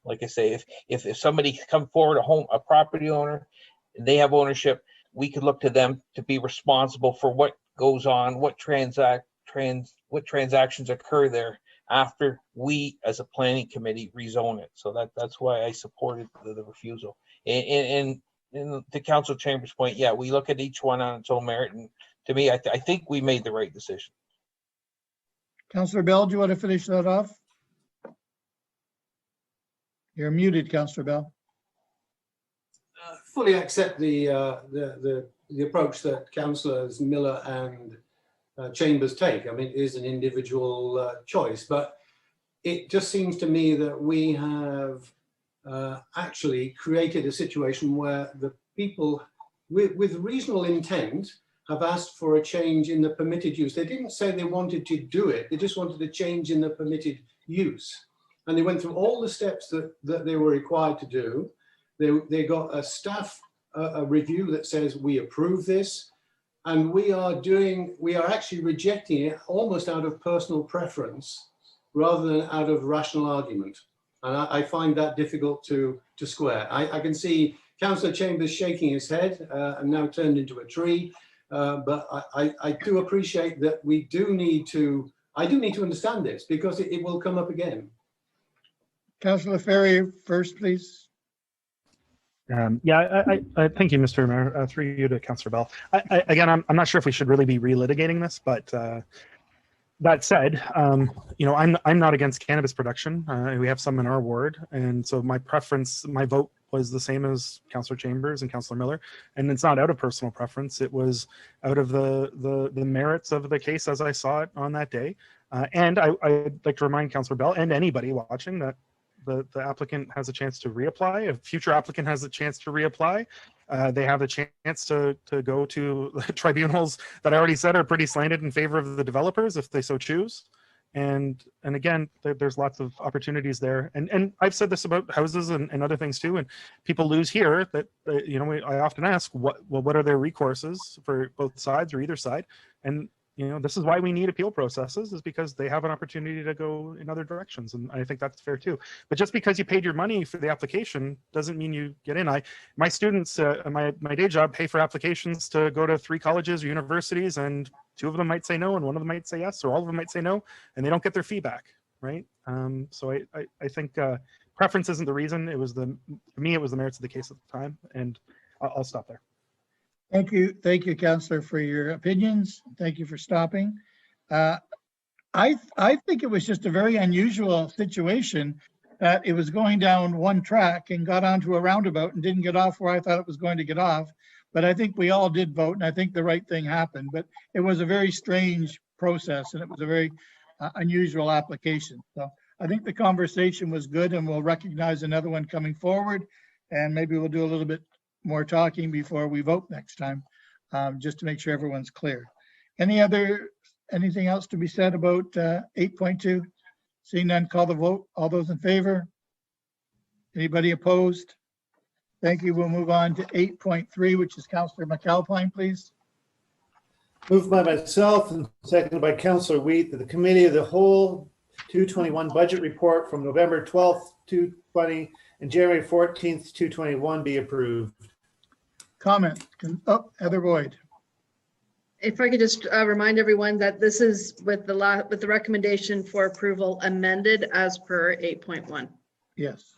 Speaker 7: Like I say, if somebody come forward, a property owner, and they have ownership, we could look to them to be responsible for what goes on, what transactions occur there after we, as a planning committee, rezone it. So that's why I supported the refusal. And to Council Chambers' point, yeah, we look at each one on its own merit, and to me, I think we made the right decision.
Speaker 1: Councillor Bell, do you want to finish that off? You're muted, Councillor Bell.
Speaker 6: Fully accept the approach that councillors Miller and Chambers take. I mean, it is an individual choice, but it just seems to me that we have actually created a situation where the people with reasonable intent have asked for a change in the permitted use. They didn't say they wanted to do it, they just wanted a change in the permitted use. And they went through all the steps that they were required to do. They got a staff review that says we approve this, and we are actually rejecting it almost out of personal preference rather than out of rational argument. And I find that difficult to square. I can see Councillor Chambers shaking his head and now turned into a tree. But I do appreciate that I do need to understand this, because it will come up again.
Speaker 1: Councillor Ferry first, please.
Speaker 4: Yeah, I thank you, Mr. Mayor, through you to Councillor Bell. Again, I'm not sure if we should really be relitigating this, but that said, you know, I'm not against cannabis production. We have some in our ward, and so my vote was the same as Councillor Chambers and Councillor Miller, and it's not out of personal preference. It was out of the merits of the case as I saw it on that day. And I'd like to remind Councillor Bell and anybody watching that the applicant has a chance to reapply. A future applicant has a chance to reapply. They have a chance to go to tribunals that I already said are pretty slanted in favor of the developers if they so choose. And again, there's lots of opportunities there. And I've said this about houses and other things too. And people lose here that, you know, I often ask, what are their recourses for both sides or either side? And you know, this is why we need appeal processes, is because they have an opportunity to go in other directions. And I think that's fair too. But just because you paid your money for the application doesn't mean you get in. My students, my day job, pay for applications to go to 3 colleges or universities, and 2 of them might say no, and 1 of them might say yes, or all of them might say no, and they don't get their feedback, right? So I think preference isn't the reason. It was for me, it was the merits of the case at the time, and I'll stop there.
Speaker 1: Thank you, Councillor, for your opinions. Thank you for stopping. I think it was just a very unusual situation that it was going down one track and got onto a roundabout and didn't get off where I thought it was going to get off. But I think we all did vote, and I think the right thing happened. But it was a very strange process, and it was a very unusual application. So I think the conversation was good, and we'll recognize another one coming forward, and maybe we'll do a little bit more talking before we vote next time, just to make sure everyone's clear. Anything else to be said about 8.2? Seeing none, call the vote. All those in favor? Anybody opposed? Thank you. We'll move on to 8.3, which is Councillor McAlpine, please.
Speaker 16: Moved by myself and seconded by Councillor Wheat that the Committee of the Whole 221 budget report from November 12th, 2020 and January 14th, 2021 be approved.
Speaker 1: Comment. Heather Boyd.
Speaker 12: If I could just remind everyone that this is with the recommendation for approval amended as per 8.1.
Speaker 1: Yes.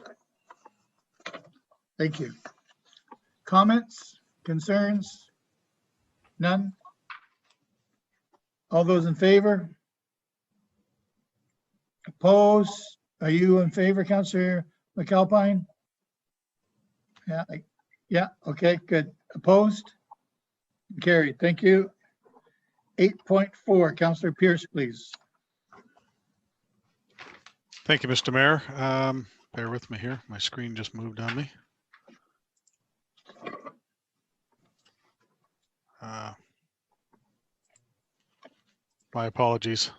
Speaker 1: Thank you. Comments, concerns? None? All those in favor? Opposed? Are you in favor, Councillor McAlpine? Yeah, okay, good. Opposed? Carried, thank you. 8.4, Councillor Pierce, please.
Speaker 8: Thank you, Mr. Mayor. Bear with me here. My screen just moved on me. My apologies.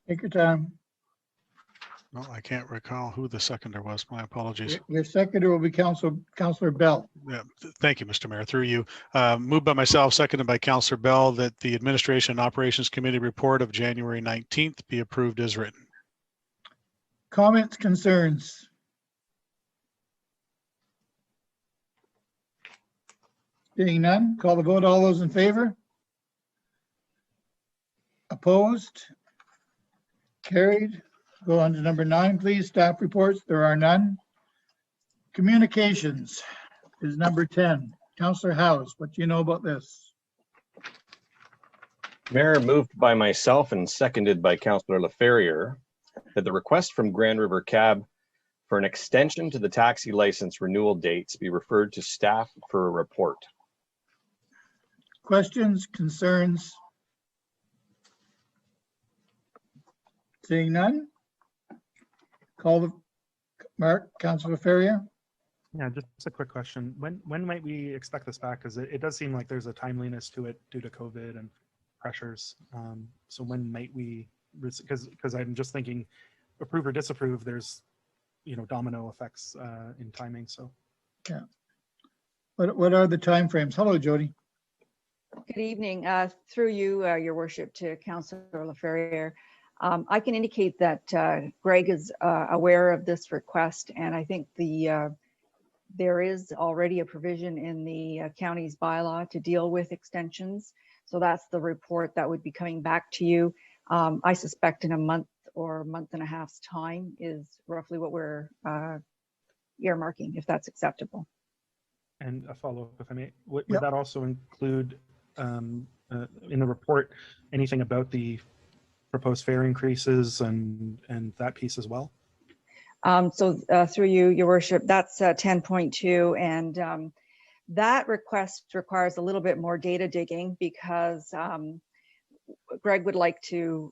Speaker 1: Take your time.
Speaker 8: No, I can't recall who the seconder was. My apologies.
Speaker 1: Your seconder will be Councillor Bell.
Speaker 8: Yeah, thank you, Mr. Mayor. Through you. Moved by myself, seconded by Councillor Bell, that the Administration and Operations Committee report of January 19th be approved as written.
Speaker 1: Comments, concerns? Seeing none, call the vote. All those in favor? Opposed? Carried. Go on to number 9, please. Staff reports. There are none. Communications is number 10. Councillor House, what do you know about this?
Speaker 5: Mayor, moved by myself and seconded by Councillor LaFerriere, that the request from Grand River Cab for an extension to the taxi license renewal dates be referred to staff for a report.
Speaker 1: Questions, concerns? Seeing none? Call the Councillor Ferrier.
Speaker 4: Yeah, just a quick question. When might we expect this back? Because it does seem like there's a timeliness to it due to COVID and pressures. So when might we, because I'm just thinking approve or disapprove, there's, domino effects in timing. So.
Speaker 1: Yeah. What are the timeframes? Hello, Jody.
Speaker 17: Good evening. Through you, Your Worship, to Councillor LaFerriere. I can indicate that Greg is aware of this request, and I think there is already a provision in the county's bylaw to deal with extensions. So that's the report that would be coming back to you. I suspect in a month or month and a half's time is roughly what we're earmarking, if that's acceptable.
Speaker 4: And a follow-up, if I may, would that also include in the report anything about the proposed fare increases and that piece as well?
Speaker 17: So through you, Your Worship, that's 10.2, and that request requires a little bit more data digging because Greg would like to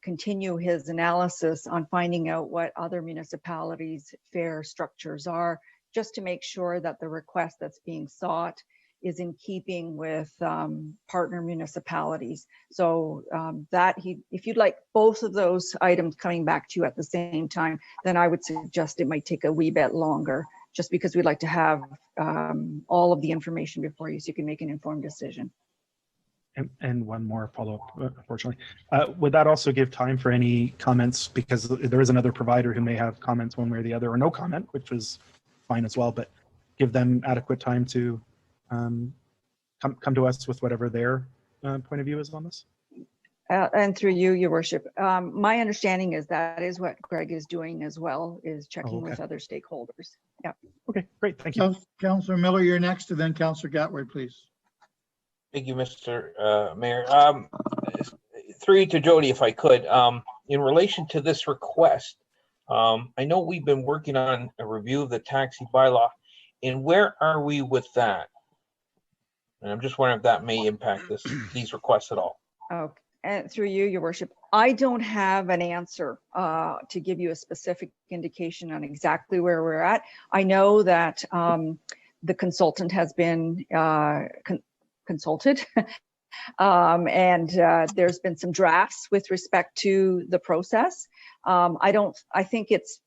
Speaker 17: continue his analysis on finding out what other municipalities' fare structures are, just to make sure that the request that's being sought is in keeping with partner municipalities. So if you'd like both of those items coming back to you at the same time, then I would suggest it might take a wee bit longer, just because we'd like to have all of the information before you so you can make an informed decision.
Speaker 4: And one more follow-up, unfortunately. Would that also give time for any comments? Because there is another provider who may have comments one way or the other, or no comment, which was fine as well, but give them adequate time to come to us with whatever their point of view is on this.
Speaker 17: And through you, Your Worship, my understanding is that is what Greg is doing as well, is checking with other stakeholders. Yeah.
Speaker 4: Okay, great. Thank you.
Speaker 1: Councillor Miller, you're next, and then Councillor Gatward, please.
Speaker 7: Thank you, Mr. Mayor. Through you to Jody, if I could, in relation to this request, I know we've been working on a review of the taxi bylaw, and where are we with that? And I'm just wondering if that may impact these requests at all.
Speaker 17: Okay. And through you, Your Worship, I don't have an answer to give you a specific indication on exactly where we're at. I know that the consultant has been consulted and there's been some drafts with respect to the process. I think it's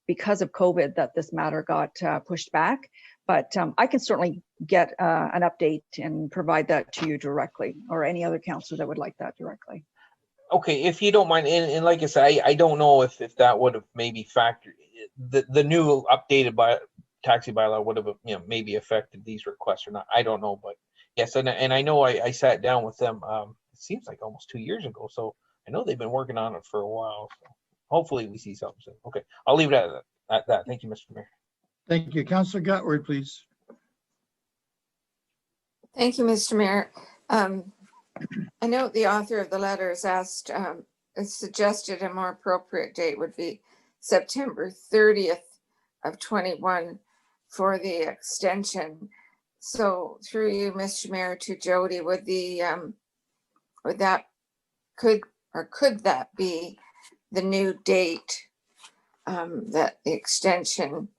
Speaker 17: because of COVID that this matter got pushed back, but I can certainly get an update and provide that to you directly, or any other councillor that would like that directly.
Speaker 7: Okay, if you don't mind, and like I said, I don't know if that would have maybe factored, the new updated taxi bylaw would have maybe affected these requests or not. I don't know, but yes, and I know I sat down with them. It seems like almost 2 years ago, so I know they've been working on it for a while. So hopefully we see something soon. Okay, I'll leave it at that. Thank you, Mr. Mayor.
Speaker 1: Thank you. Councillor Gatward, please.
Speaker 9: Thank you, Mr. Mayor. I know the author of the letter has asked, suggested a more appropriate date would be September 30th of 21 for the extension. So through you, Mr. Mayor, to Jody, could that be the new date that the extension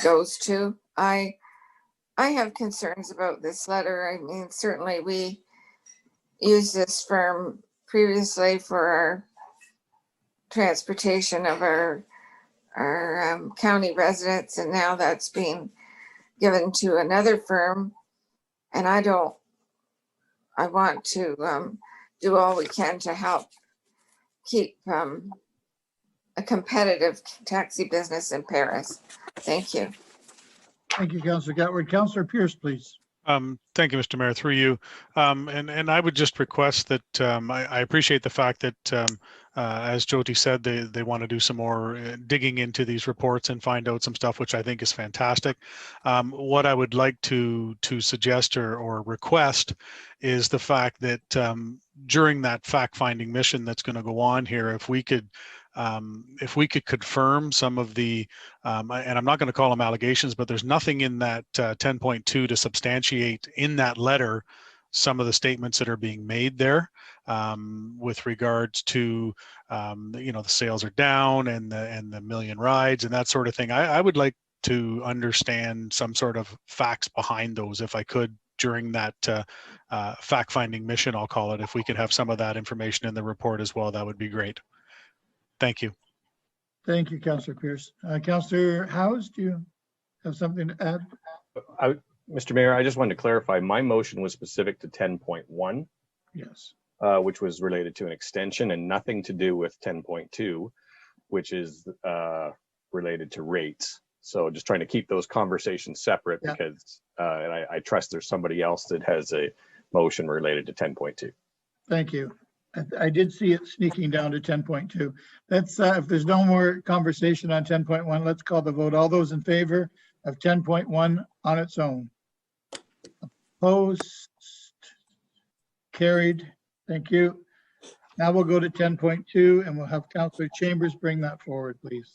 Speaker 9: goes to? I have concerns about this letter. I mean, certainly we used this firm previously for transportation of our county residents, and now that's being given to another firm. And I want to do all we can to help keep a competitive taxi business in Paris. Thank you.
Speaker 1: Thank you, Councillor Gatward. Councillor Pierce, please.
Speaker 8: Thank you, Mr. Mayor, through you. And I would just request that I appreciate the fact that, as Jyoti said, they want to do some more digging into these reports and find out some stuff, which I think is fantastic. What I would like to suggest or request is the fact that during that fact-finding mission that's going to go on here, if we could confirm some of the, and I'm not going to call them allegations, but there's nothing in that 10.2 to substantiate in that letter some of the statements that are being made there with regards to, the sales are down and the million rides and that sort of thing. I would like to understand some sort of facts behind those, if I could, during that fact-finding mission, I'll call it. If we could have some of that information in the report as well, that would be great. Thank you.
Speaker 1: Thank you, Councillor Pierce. Councillor Howes, do you have something to add?
Speaker 5: Mr. Mayor, I just wanted to clarify, my motion was specific to 10.1.
Speaker 1: Yes.
Speaker 5: Which was related to an extension and nothing to do with 10.2, which is related to rates. So just trying to keep those conversations separate, because and I trust there's somebody else that has a motion related to 10.2.
Speaker 1: Thank you. I did see it sneaking down to 10.2. That's if there's no more conversation on 10.1, let's call the vote. All those in favor of 10.1 on its own? Opposed? Carried. Thank you. Now we'll go to 10.2 and we'll have Councillor Chambers bring that forward, please.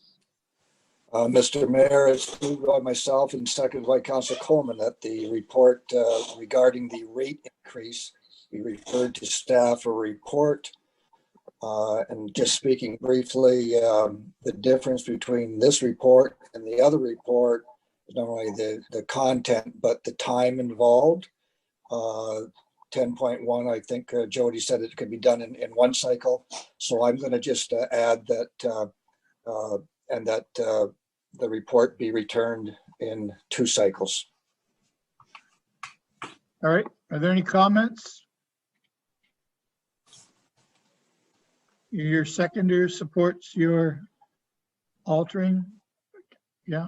Speaker 3: Mr. Mayor, it's moved by myself and seconded by Councillor Coleman that the report regarding the rate increase be referred to staff for report. And just speaking briefly, the difference between this report and the other report is not only the content, but the time involved. 10.1, I think Jody said it could be done in one cycle. So I'm going to just add that and that the report be returned in 2 cycles.
Speaker 1: All right. Are there any comments? Your seconder supports your altering? Yeah.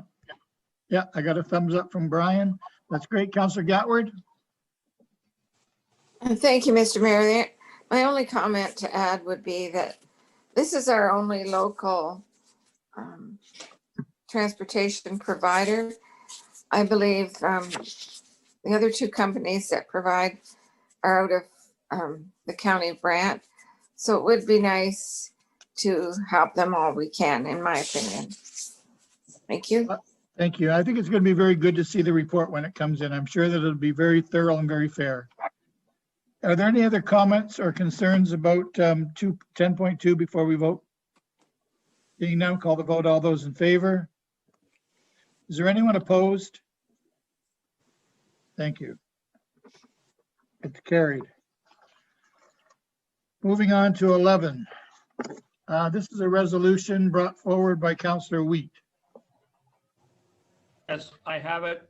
Speaker 1: Yeah, I got a thumbs up from Brian. That's great. Councillor Gatward?
Speaker 9: Thank you, Mr. Mayor. My only comment to add would be that this is our only local transportation provider. I believe the other 2 companies that provide are out of the county of Brant. So it would be nice to help them all we can, in my opinion. Thank you.
Speaker 1: Thank you. I think it's going to be very good to see the report when it comes in. I'm sure that it'll be very thorough and very fair. Are there any other comments or concerns about 10.2 before we vote? Being none, call the vote. All those in favor? Is there anyone opposed? Thank you. It's carried. Moving on to 11. This is a resolution brought forward by Councillor Wheat.
Speaker 18: Yes, I have it.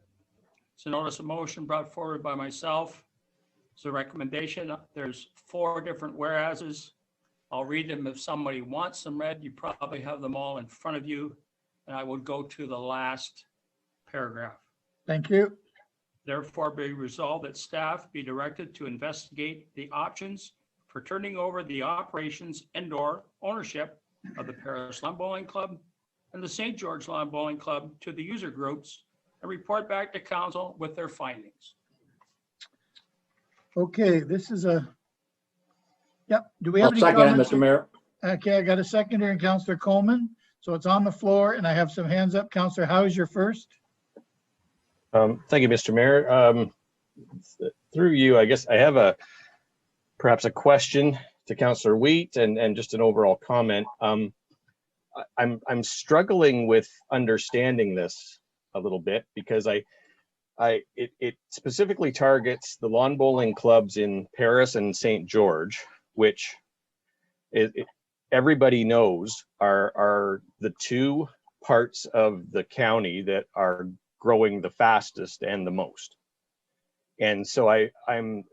Speaker 18: It's a notice of motion brought forward by myself. It's a recommendation. There's 4 different whereases. I'll read them. If somebody wants them read, you probably have them all in front of you. And I would go to the last paragraph.
Speaker 1: Thank you.
Speaker 18: Therefore, be resolved that staff be directed to investigate the options for turning over the operations and/or ownership of the Paris Lawn Bowling Club and the St. George Lawn Bowling Club to the user groups and report back to council with their findings.
Speaker 1: Okay, this is a, yep. Do we have
Speaker 15: I'll
Speaker 1: any
Speaker 15: second it,
Speaker 1: comments?
Speaker 15: Mr. Mayor.
Speaker 1: Okay, I got a seconder and Councillor Coleman. So it's on the floor and I have some hands up. Councillor, how is your first?
Speaker 5: Thank you, Mr. Mayor. Through you, I guess I have perhaps a question to Councillor Wheat and just an overall comment. I'm struggling with understanding this a little bit because it specifically targets the lawn bowling clubs in Paris and St. George, which everybody knows are the two parts of the county that are growing the fastest and the most. And so I'm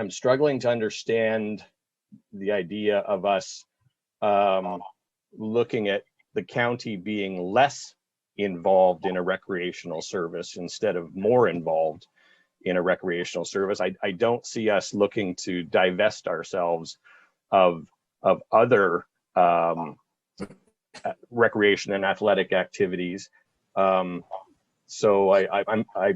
Speaker 5: struggling to understand the idea of us looking at the county being less involved in a recreational service instead of more involved in a recreational service. I don't see us looking to divest ourselves of other recreation and athletic activities. So I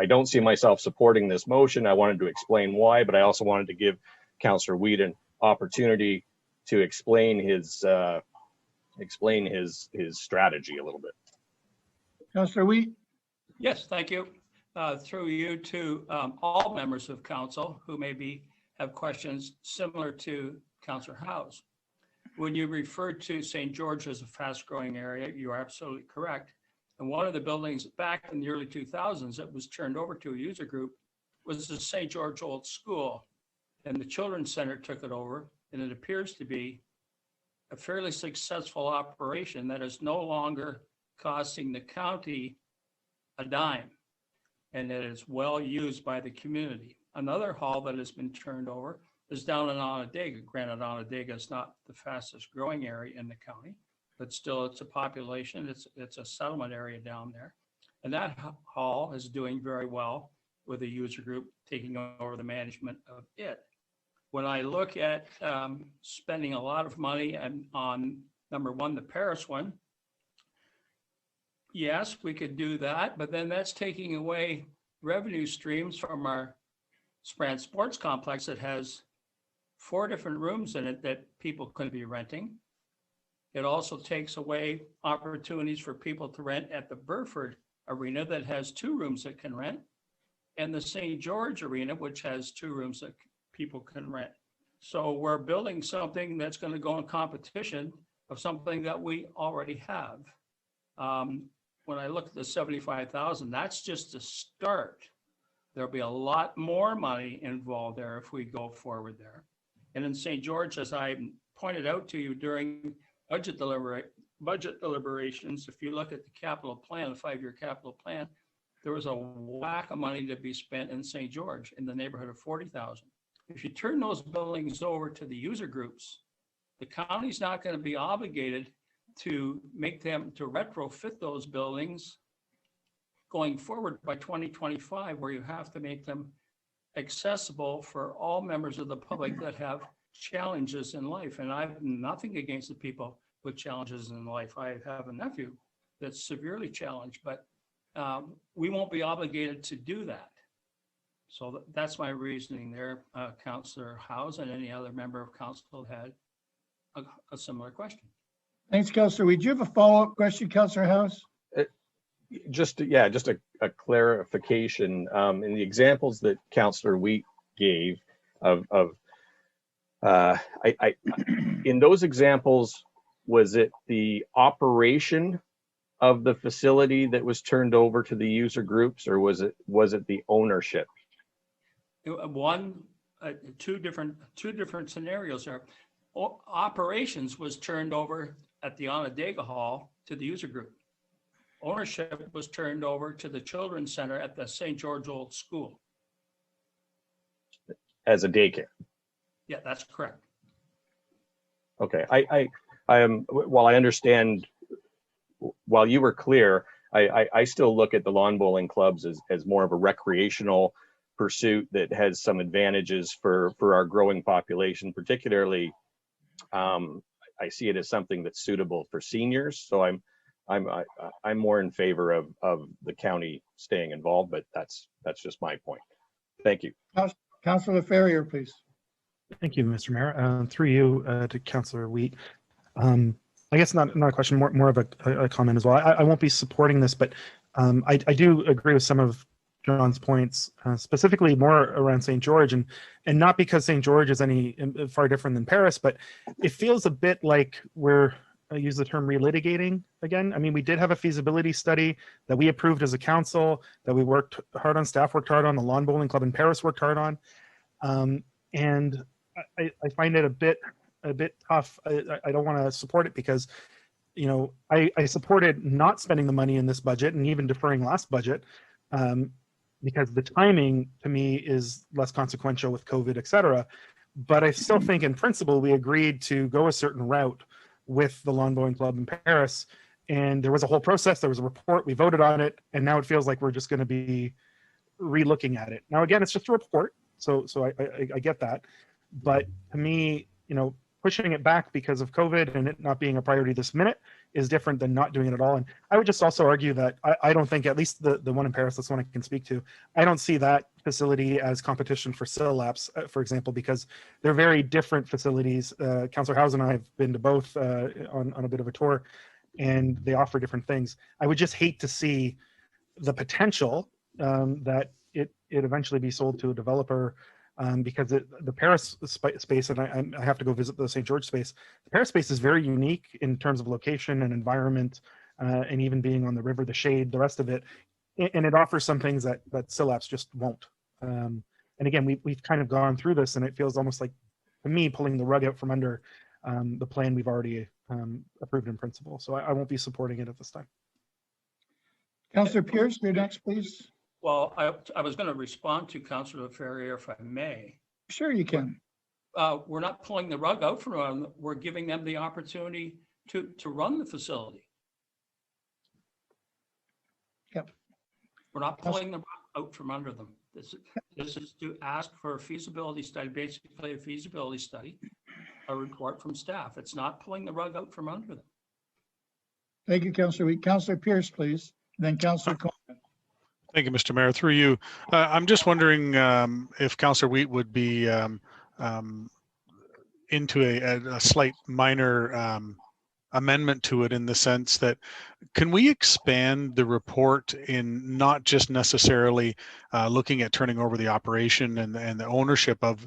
Speaker 5: don't see myself supporting this motion. I wanted to explain why, but I also wanted to give Councillor Weed an opportunity to explain his strategy a little bit.
Speaker 1: Councillor Wheat?
Speaker 18: Yes, thank you. Through you to all members of council who maybe have questions similar to Councillor House. When you referred to St. George as a fast-growing area, you are absolutely correct. And one of the buildings back in the early 2000s that was turned over to a user group was the St. George Old School. And the Children's Center took it over, and it appears to be a fairly successful operation that is no longer costing the county a dime, and it is well used by the community. Another hall that has been turned over is down in Onondaga. Granted, Onondaga is not the fastest growing area in the county, but still it's a population, it's a settlement area down there. And that hall is doing very well with a user group taking over the management of it. When I look at spending a lot of money on number one, the Paris one, yes, we could do that, but then that's taking away revenue streams from our Brant Sports Complex that has 4 different rooms in it that people could be renting. It also takes away opportunities for people to rent at the Burford Arena that has 2 rooms that can rent, and the St. George Arena, which has 2 rooms that people can rent. So we're building something that's going to go in competition of something that we already have. When I look at the 75,000, that's just a start. There'll be a lot more money involved there if we go forward there. And in St. George, as I pointed out to you during budget deliberations, if you look at the capital plan, the 5-year capital plan, there was a whack of money to be spent in St. George in the neighborhood of 40,000. If you turn those buildings over to the user groups, the county's not going to be obligated to make them, to retrofit those buildings going forward by 2025, where you have to make them accessible for all members of the public that have challenges in life. And I have nothing against the people with challenges in life. I have a nephew that's severely challenged, but we won't be obligated to do that. So that's my reasoning there, Councillor Howes, and any other member of council had a similar question.
Speaker 1: Thanks, Councillor Weed. Do you have a follow-up question, Councillor House?
Speaker 5: Just a clarification. In the examples that Councillor Wheat gave in those examples, was it the operation of the facility that was turned over to the user groups, or was it the ownership?
Speaker 18: Two different scenarios there. Operations was turned over at the Onondaga Hall to the user group. Ownership was turned over to the Children's Center at the St. George Old School.
Speaker 5: As a daycare?
Speaker 18: Yeah, that's correct.
Speaker 5: Okay, I am, while I understand, while you were clear, I still look at the lawn bowling clubs as more of a recreational pursuit that has some advantages for our growing population, particularly I see it as something that's suitable for seniors. So I'm more in favor of the county staying involved, but that's just my point. Thank you.
Speaker 1: Councillor Ferrier, please.
Speaker 4: Thank you, Mr. Mayor. Through you to Councillor Wheat. I guess not a question, more of a comment as well. I won't be supporting this, but I do agree with some of John's points, specifically more around St. George, and not because St. George is any far different than Paris, but it feels a bit like we're, I use the term relitigating again. I mean, we did have a feasibility study that we approved as a council, that we worked hard on, staff worked hard on, the lawn bowling club in Paris worked hard on, and I find it a bit a bit tough. I don't want to support it because, you know, I supported not spending the money in this budget and even deferring last budget because the timing to me is less consequential with COVID, et cetera. But I still think in principle, we agreed to go a certain route with the Lawn Bowling Club in Paris. And there was a whole process, there was a report, we voted on it, and now it feels like we're just going to be re-looking at it. Now, again, it's just a report, so I get that. But to me, you know, pushing it back because of COVID and it not being a priority this minute is different than not doing it at all. And I would just also argue that I don't think, at least the one in Paris, that's one I can speak to, I don't see that facility as competition for Sill-Laps, for example, because they're very different facilities. Councillor Howes and I have been to both on a bit of a tour, and they offer different things. I would just hate to see the potential that it eventually be sold to a developer because the Paris space, and I have to go visit the St. George space. The Paris space is very unique in terms of location and environment, and even being on the river, the shade, the rest of it, and it offers some things that Sill-Laps just won't. And again, we've kind of gone through this, and it feels almost like, to me, pulling the rug out from under the plan we've already approved in principle. So I won't be supporting it at this time.
Speaker 1: Councillor Pierce, you're next, please.
Speaker 18: Well, I was going to respond to Councillor Ferrier, if I may.
Speaker 1: Sure, you can.
Speaker 18: We're not pulling the rug out from them. We're giving them the opportunity to run the facility.
Speaker 1: Yep.
Speaker 18: We're not pulling the rug out from under them. This is to ask for a feasibility study, basically a feasibility study, a report from staff. It's not pulling the rug out from under them.
Speaker 1: Thank you, Councillor Wheat. Councillor Pierce, please. And then Councillor Coleman.
Speaker 8: Thank you, Mr. Mayor. Through you, I'm just wondering if Councillor Wheat would be into a slight minor amendment to it, in the sense that, can we expand the report in not just necessarily looking at turning over the operation and the ownership of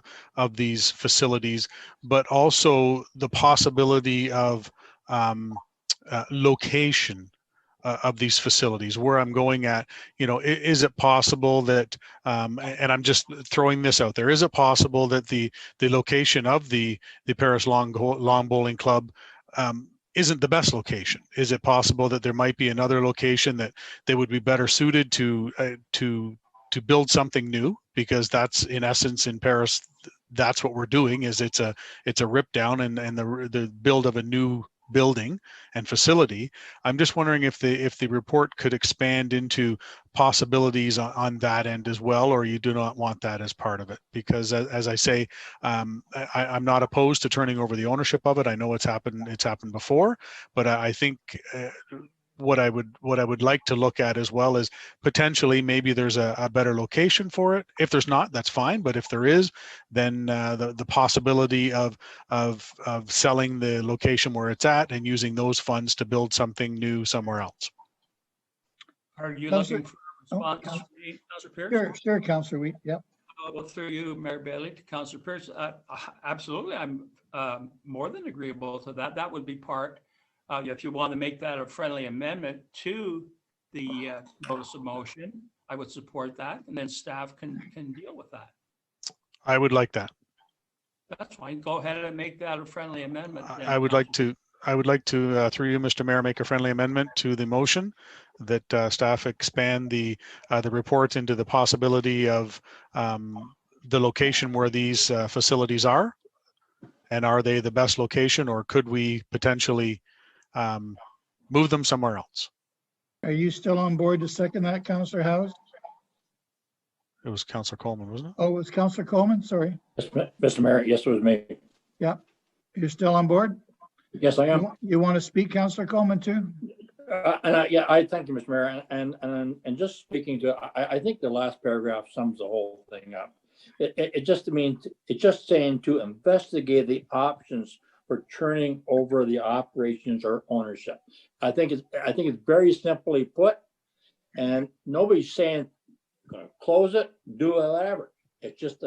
Speaker 8: these facilities, but also the possibility of location of these facilities? Where I'm going at, you know, is it possible that, and I'm just throwing this out there, is it possible that the location of the Paris Lawn Bowling Club isn't the best location? Is it possible that there might be another location that they would be better suited to build something new? Because that's, in essence, in Paris, that's what we're doing. Is it's a rip down and the build of a new building and facility. I'm just wondering if the report could expand into possibilities on that end as well, or you do not want that as part of it? Because as I say, I'm not opposed to turning over the ownership of it. I know it's happened before, but I think what I would like to look at as well is potentially maybe there's a better location for it. If there's not, that's fine. But if there is, then the possibility of selling the location where it's at and using those funds to build something new somewhere else.
Speaker 18: Are you looking for a response, Councillor Pierce?
Speaker 1: Sure, Councillor Wheat. Yep.
Speaker 18: Well, through you, Mayor Bailey, to Councillor Pierce. Absolutely, I'm more than agreeable to that. That would be part. If you want to make that a friendly amendment to the notice of motion, I would support that, and then staff can deal with that.
Speaker 8: I would like that.
Speaker 18: That's fine. Go ahead and make that a friendly amendment.
Speaker 8: I would like to, through you, Mr. Mayor, make a friendly amendment to the motion that staff expand the report into the possibility of the location where these facilities are, and are they the best location, or could we potentially move them somewhere else?
Speaker 1: Are you still on board to second that, Councillor Howes?
Speaker 8: It was Councillor Coleman, wasn't it?
Speaker 1: Oh, it was Councillor Coleman? Sorry.
Speaker 15: Mr. Mayor, yes, it was me.
Speaker 1: Yeah. You're still on board?
Speaker 15: Yes, I am.
Speaker 1: You want to speak, Councillor Coleman, too?
Speaker 15: Yeah, I thank you, Mr. Mayor. And just speaking to, I think the last paragraph sums the whole thing up. It just means, it's just saying to investigate the options for turning over the operations or ownership. I think it's very simply put, and nobody's saying going to close it, do whatever. It's just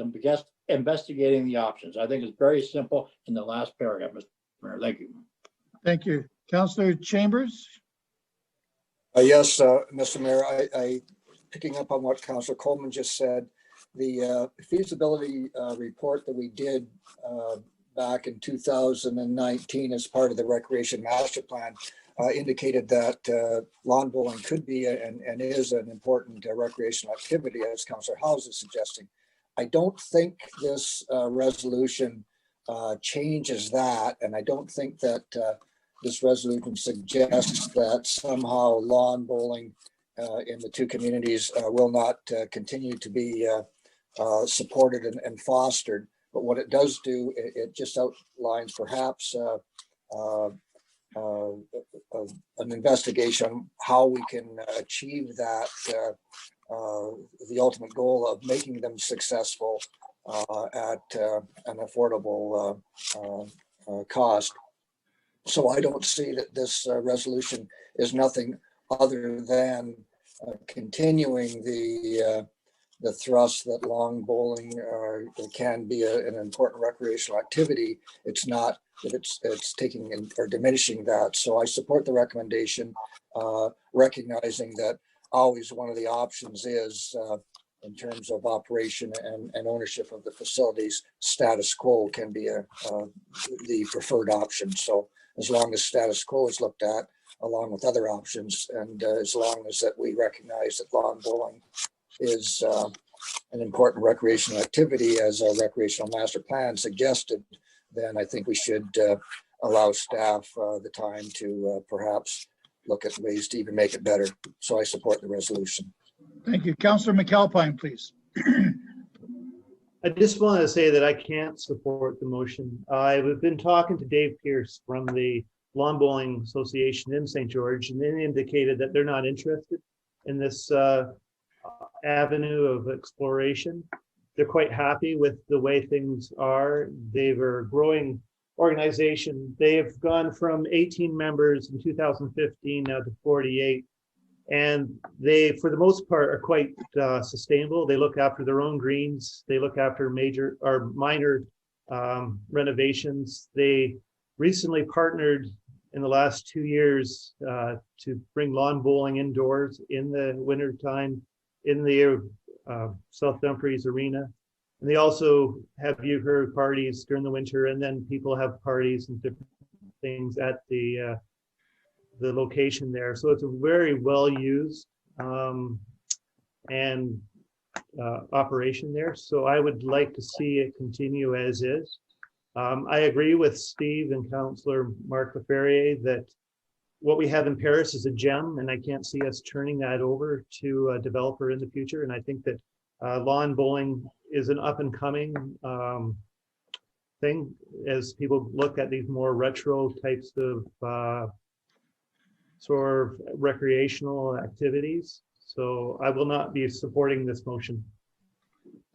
Speaker 15: investigating the options. I think it's very simple in the last paragraph, Mr. Mayor. Thank you.
Speaker 1: Thank you. Councillor Chambers?
Speaker 3: Yes, Mr. Mayor, I picking up on what Councillor Coleman just said, the feasibility report that we did back in 2019 as part of the Recreation Master Plan indicated that lawn bowling could be and is an important recreational activity, as Councillor Howes is suggesting. I don't think this resolution changes that, and I don't think that this resolution suggests that somehow lawn bowling in the two communities will not continue to be supported and fostered. But what it does do, it just outlines perhaps an investigation on how we can achieve that, the ultimate goal of making them successful at an affordable cost. So I don't see that this resolution is nothing other than continuing the thrust that lawn bowling can be an important recreational activity. It's not that it's taking or diminishing that. So I support the recommendation, recognizing that always one of the options is in terms of operation and ownership of the facilities, status quo can be the preferred option. So as long as status quo is looked at along with other options, and as long as that we recognize that lawn bowling is an important recreational activity as our recreational master plan suggested, then I think we should allow staff the time to perhaps look at ways to even make it better. So I support the resolution.
Speaker 1: Thank you. Councillor McAlpine, please.
Speaker 16: I just want to say that I can't support the motion. I've been talking to Dave Pierce from the Lawn Bowling Association in St. George, and they indicated that they're not interested in this avenue of exploration. They're quite happy with the way things are. They were a growing organization. They have gone from 18 members in 2015 now to 48. And they, for the most part, are quite sustainable. They look after their own greens. They look after major or minor renovations. They recently partnered in the last 2 years to bring lawn bowling indoors in the wintertime in the South Dumfries Arena. And they also have youth parties during the winter, and then people have parties and different things at the location there. So it's a very well used and operation there. So I would like to see it continue as is. I agree with Steve and Councillor Mark Laferriere that what we have in Paris is a gem, and I can't see us turning that over to a developer in the future. And I think that lawn bowling is an up and coming thing as people look at these more retro types of sort of recreational activities. So I will not be supporting this motion.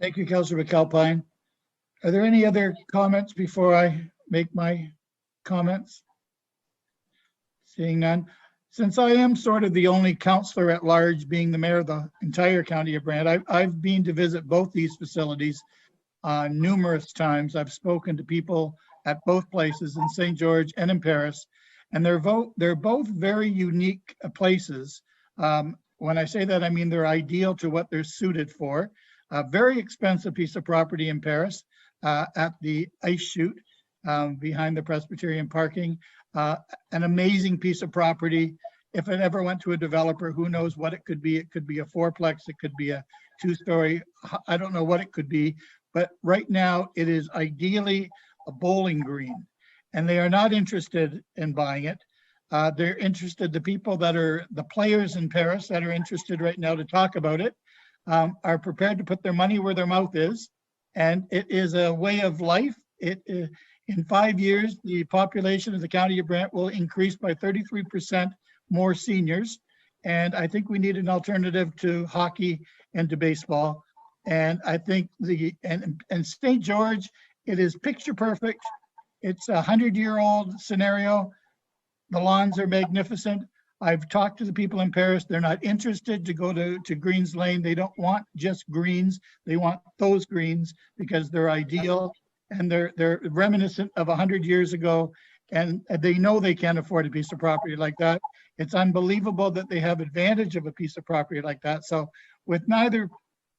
Speaker 1: Thank you, Councillor McAlpine. Are there any other comments before I make my comments? Seeing none. Since I am sort of the only councillor at large, being the mayor of the entire county of Brant, I've been to visit both these facilities numerous times. I've spoken to people at both places in St. George and in Paris, and they're both very unique places. When I say that, I mean they're ideal to what they're suited for. A very expensive piece of property in Paris at the ice chute behind the Presbyterian parking. An amazing piece of property. If it ever went to a developer, who knows what it could be. It could be a fourplex, it could be a two-story, I don't know what it could be, but right now it is ideally a bowling green, and they are not interested in buying it. They're interested, the people that are the players in Paris that are interested right now to talk about it are prepared to put their money where their mouth is, and it is a way of life. In 5 years, the population of the county of Brant will increase by 33% more seniors. And I think we need an alternative to hockey and to baseball. And I think and St. George, it is picture perfect. It's a 100-year-old scenario. The lawns are magnificent. I've talked to the people in Paris. They're not interested to go to Greens Lane. They don't want just greens. They want those greens because they're ideal. And they're reminiscent of 100 years ago, and they know they can't afford a piece of property like that. It's unbelievable that they have advantage of a piece of property like that. So with neither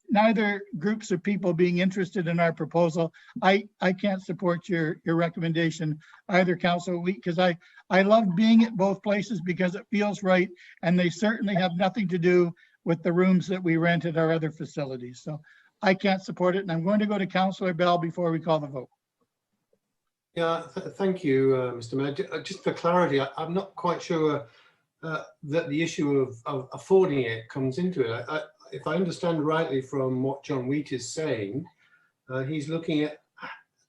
Speaker 1: neither groups of people being interested in our proposal, I can't support your recommendation either, Councilor Wheat, because I love being at both places because it feels right, and they certainly have nothing to do with the rooms that we rent at our other facilities. So I can't support it, and I'm going to go to Councilor Bell before we call the vote.
Speaker 6: Yeah, thank you, Mr. Mayor. Just for clarity, I'm not quite sure that the issue of affording it comes into it. If I understand rightly from what John Wheat is saying, he's looking at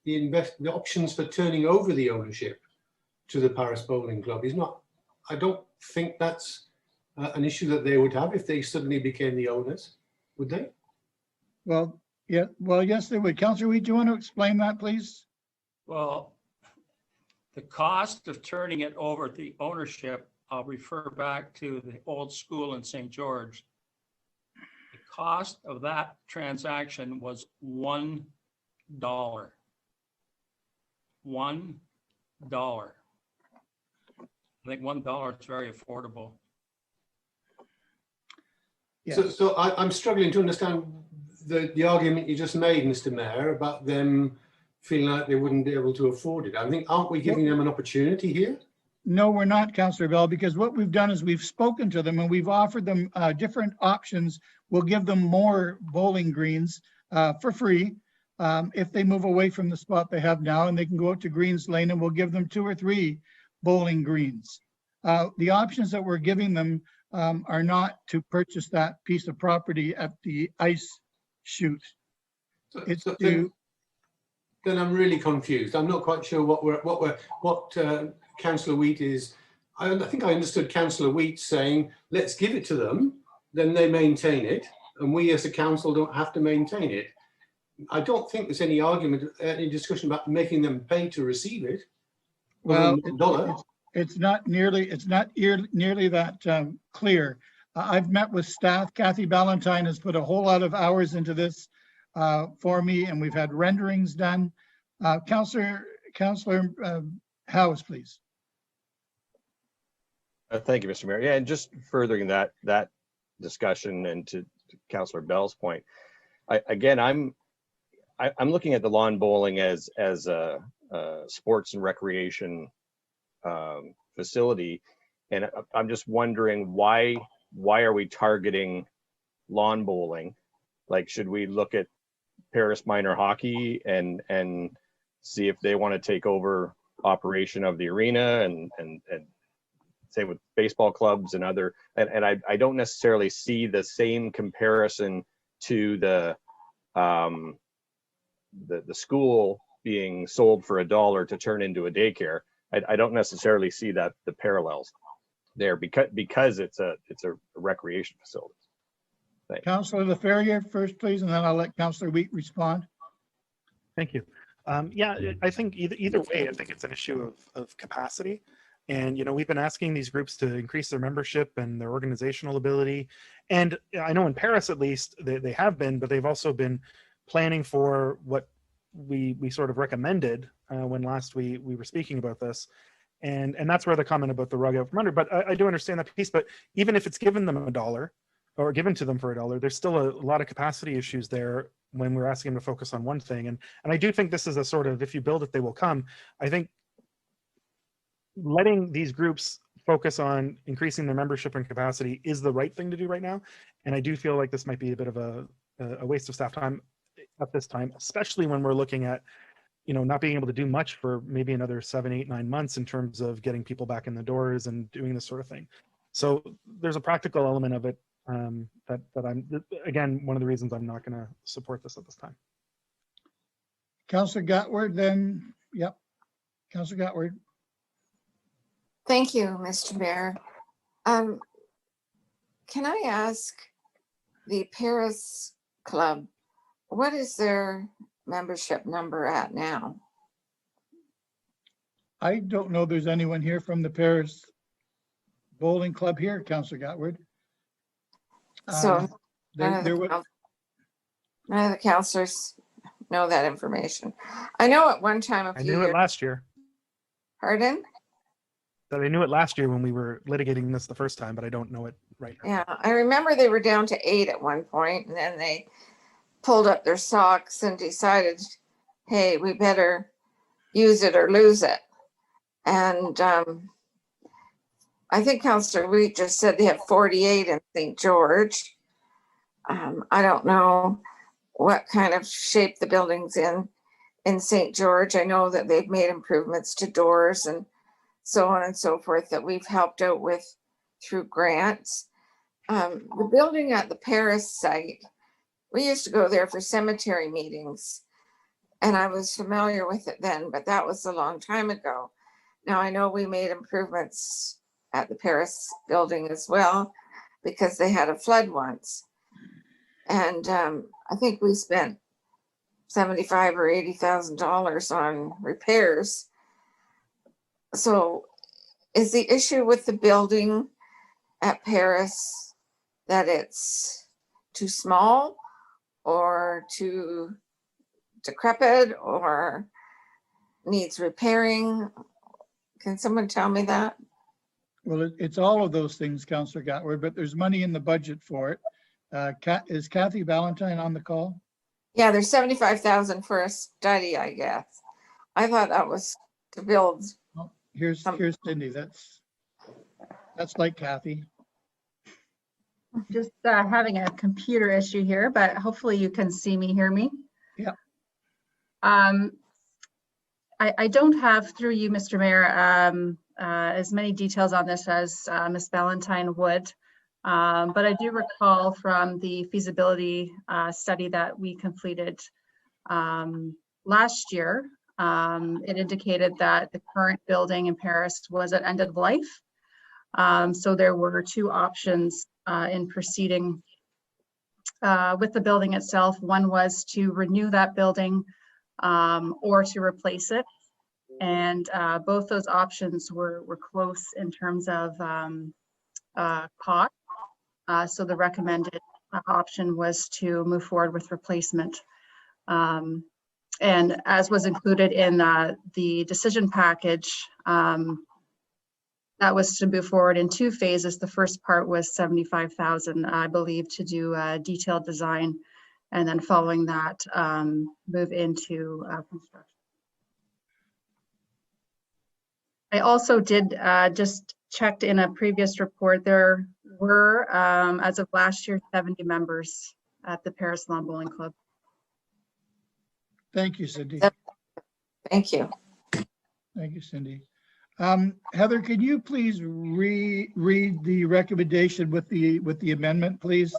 Speaker 6: the options for turning over the ownership to the Paris Bowling Club. He's not. I don't think that's an issue that they would have if they suddenly became the owners, would they?
Speaker 1: Well, yeah. Well, yes, they would. Councilor Wheat, do you want to explain that, please?
Speaker 18: Well, the cost of turning it over, the ownership, I'll refer back to the old school in St. George. The cost of that transaction was $1. $1. I think $1 is very affordable.
Speaker 1: Yeah.
Speaker 6: So I'm struggling to understand the argument you just made, Mr. Mayor, about them feeling like they wouldn't be able to afford it. I think, aren't we giving them an opportunity here?
Speaker 1: No, we're not, Councillor Bell, because what we've done is we've spoken to them and we've offered them different options. We'll give them more bowling greens for free if they move away from the spot they have now, and they can go out to Greens Lane, and we'll give them 2 or 3 bowling greens. The options that we're giving them are not to purchase that piece of property at the ice shoot. It's to.
Speaker 6: Then I'm really confused. I'm not quite sure what Councillor Wheat is. I think I understood Councillor Wheat saying, let's give it to them, then they maintain it, and we as a council don't have to maintain it. I don't think there's any argument, any discussion about making them pay to receive it.
Speaker 1: Well, it's not nearly that clear. I've met with staff. Kathy Ballantyne has put a whole lot of hours into this for me, and we've had renderings done. Councillor House, please.
Speaker 5: Thank you, Mr. Mayor. Yeah, and just furthering that discussion, and to Councillor Bell's point, I'm looking at the lawn bowling as a sports and recreation facility, and I'm just wondering why are we targeting lawn bowling? Like, should we look at Paris Minor Hockey and see if they want to take over operation of the arena, and say with baseball clubs and other, and I don't necessarily see the same comparison to the school being sold for $1 to turn into a daycare. I don't necessarily see that the parallels there because it's a recreation facility. Thanks.
Speaker 1: Councillor LaFerrier first, please, and then I'll let Councillor Wheat respond.
Speaker 4: Thank you. Yeah, I think either way, I think it's an issue of capacity. And, we've been asking these groups to increase their membership and their organizational ability. And I know in Paris, at least, they have been, but they've also been planning for what we sort of recommended when last we were speaking about this. And that's where the comment about the rug out from under. But I do understand that piece. But even if it's given them $1 or given to them for $1, there's still a lot of capacity issues there when we're asking them to focus on one thing. And I do think this is a sort of, if you build it, they will come. I think letting these groups focus on increasing their membership and capacity is the right thing to do right now. And I do feel like this might be a bit of a waste of staff time at this time, especially when we're looking at, not being able to do much for maybe another 7, 8, 9 months in terms of getting people back in the doors and doing this sort of thing. So there's a practical element of it that I'm, again, one of the reasons I'm not going to support this at this time.
Speaker 1: Councillor Gatward, then, yep. Councillor Gatward.
Speaker 9: Thank you, Mr. Mayor. Can I ask the Paris Club, what is their membership number at now?
Speaker 1: I don't know there's anyone here from the Paris Bowling Club here, Councillor Gatward.
Speaker 9: So none of
Speaker 1: there
Speaker 9: the councillors know that information. I know at one time
Speaker 4: I knew it last year.
Speaker 9: Pardon?
Speaker 4: That I knew it last year when we were litigating this the first time, but I don't know it right now.
Speaker 9: Yeah, I remember they were down to 8 at one point, and then they pulled up their socks and decided, hey, we better use it or lose it. And I think Councillor Wheat just said they have 48 in St. George. I don't know what kind of shape the building's in St. George. I know that they've made improvements to doors and so on and so forth that we've helped out with through grants. The building at the Paris site, we used to go there for cemetery meetings, and I was familiar with it then, but that was a long time ago. Now I know we made improvements at the Paris building as well because they had a flood once. And I think we spent $75,000 or $80,000 on repairs. So is the issue with the building at Paris that it's too small or too decrepit or needs repairing? Can someone tell me that?
Speaker 1: Well, it's all of those things, Councillor Gatward, but there's money in the budget for it. Is Kathy Valentine on the call?
Speaker 9: Yeah, there's 75,000 for a study, I guess. I thought that was to build.
Speaker 1: Oh, here's Cindy. That's like Kathy.
Speaker 14: Just having a computer issue here, but hopefully you can see me, hear me.
Speaker 1: Yeah.
Speaker 14: I don't have, through you, Mr. Mayor, as many details on this as Ms. Valentine would. But I do recall from the feasibility study that we completed last year, it indicated that the current building in Paris was at end of life. So there were two options in proceeding with the building itself. One was to renew that building or to replace it. And both those options were close in terms of cost. So the recommended option was to move forward with replacement. And as was included in the decision package, that was to move forward in two phases. The first part was 75,000, I believe, to do a detailed design, and then following that, move into construction. I also did just checked in a previous report. There were, as of last year, 70 members at the Paris Lawn Bowling Club.
Speaker 1: Thank you, Cindy.
Speaker 9: Thank you.
Speaker 1: Thank you, Cindy. Heather, could you please read the recommendation with the amendment, please?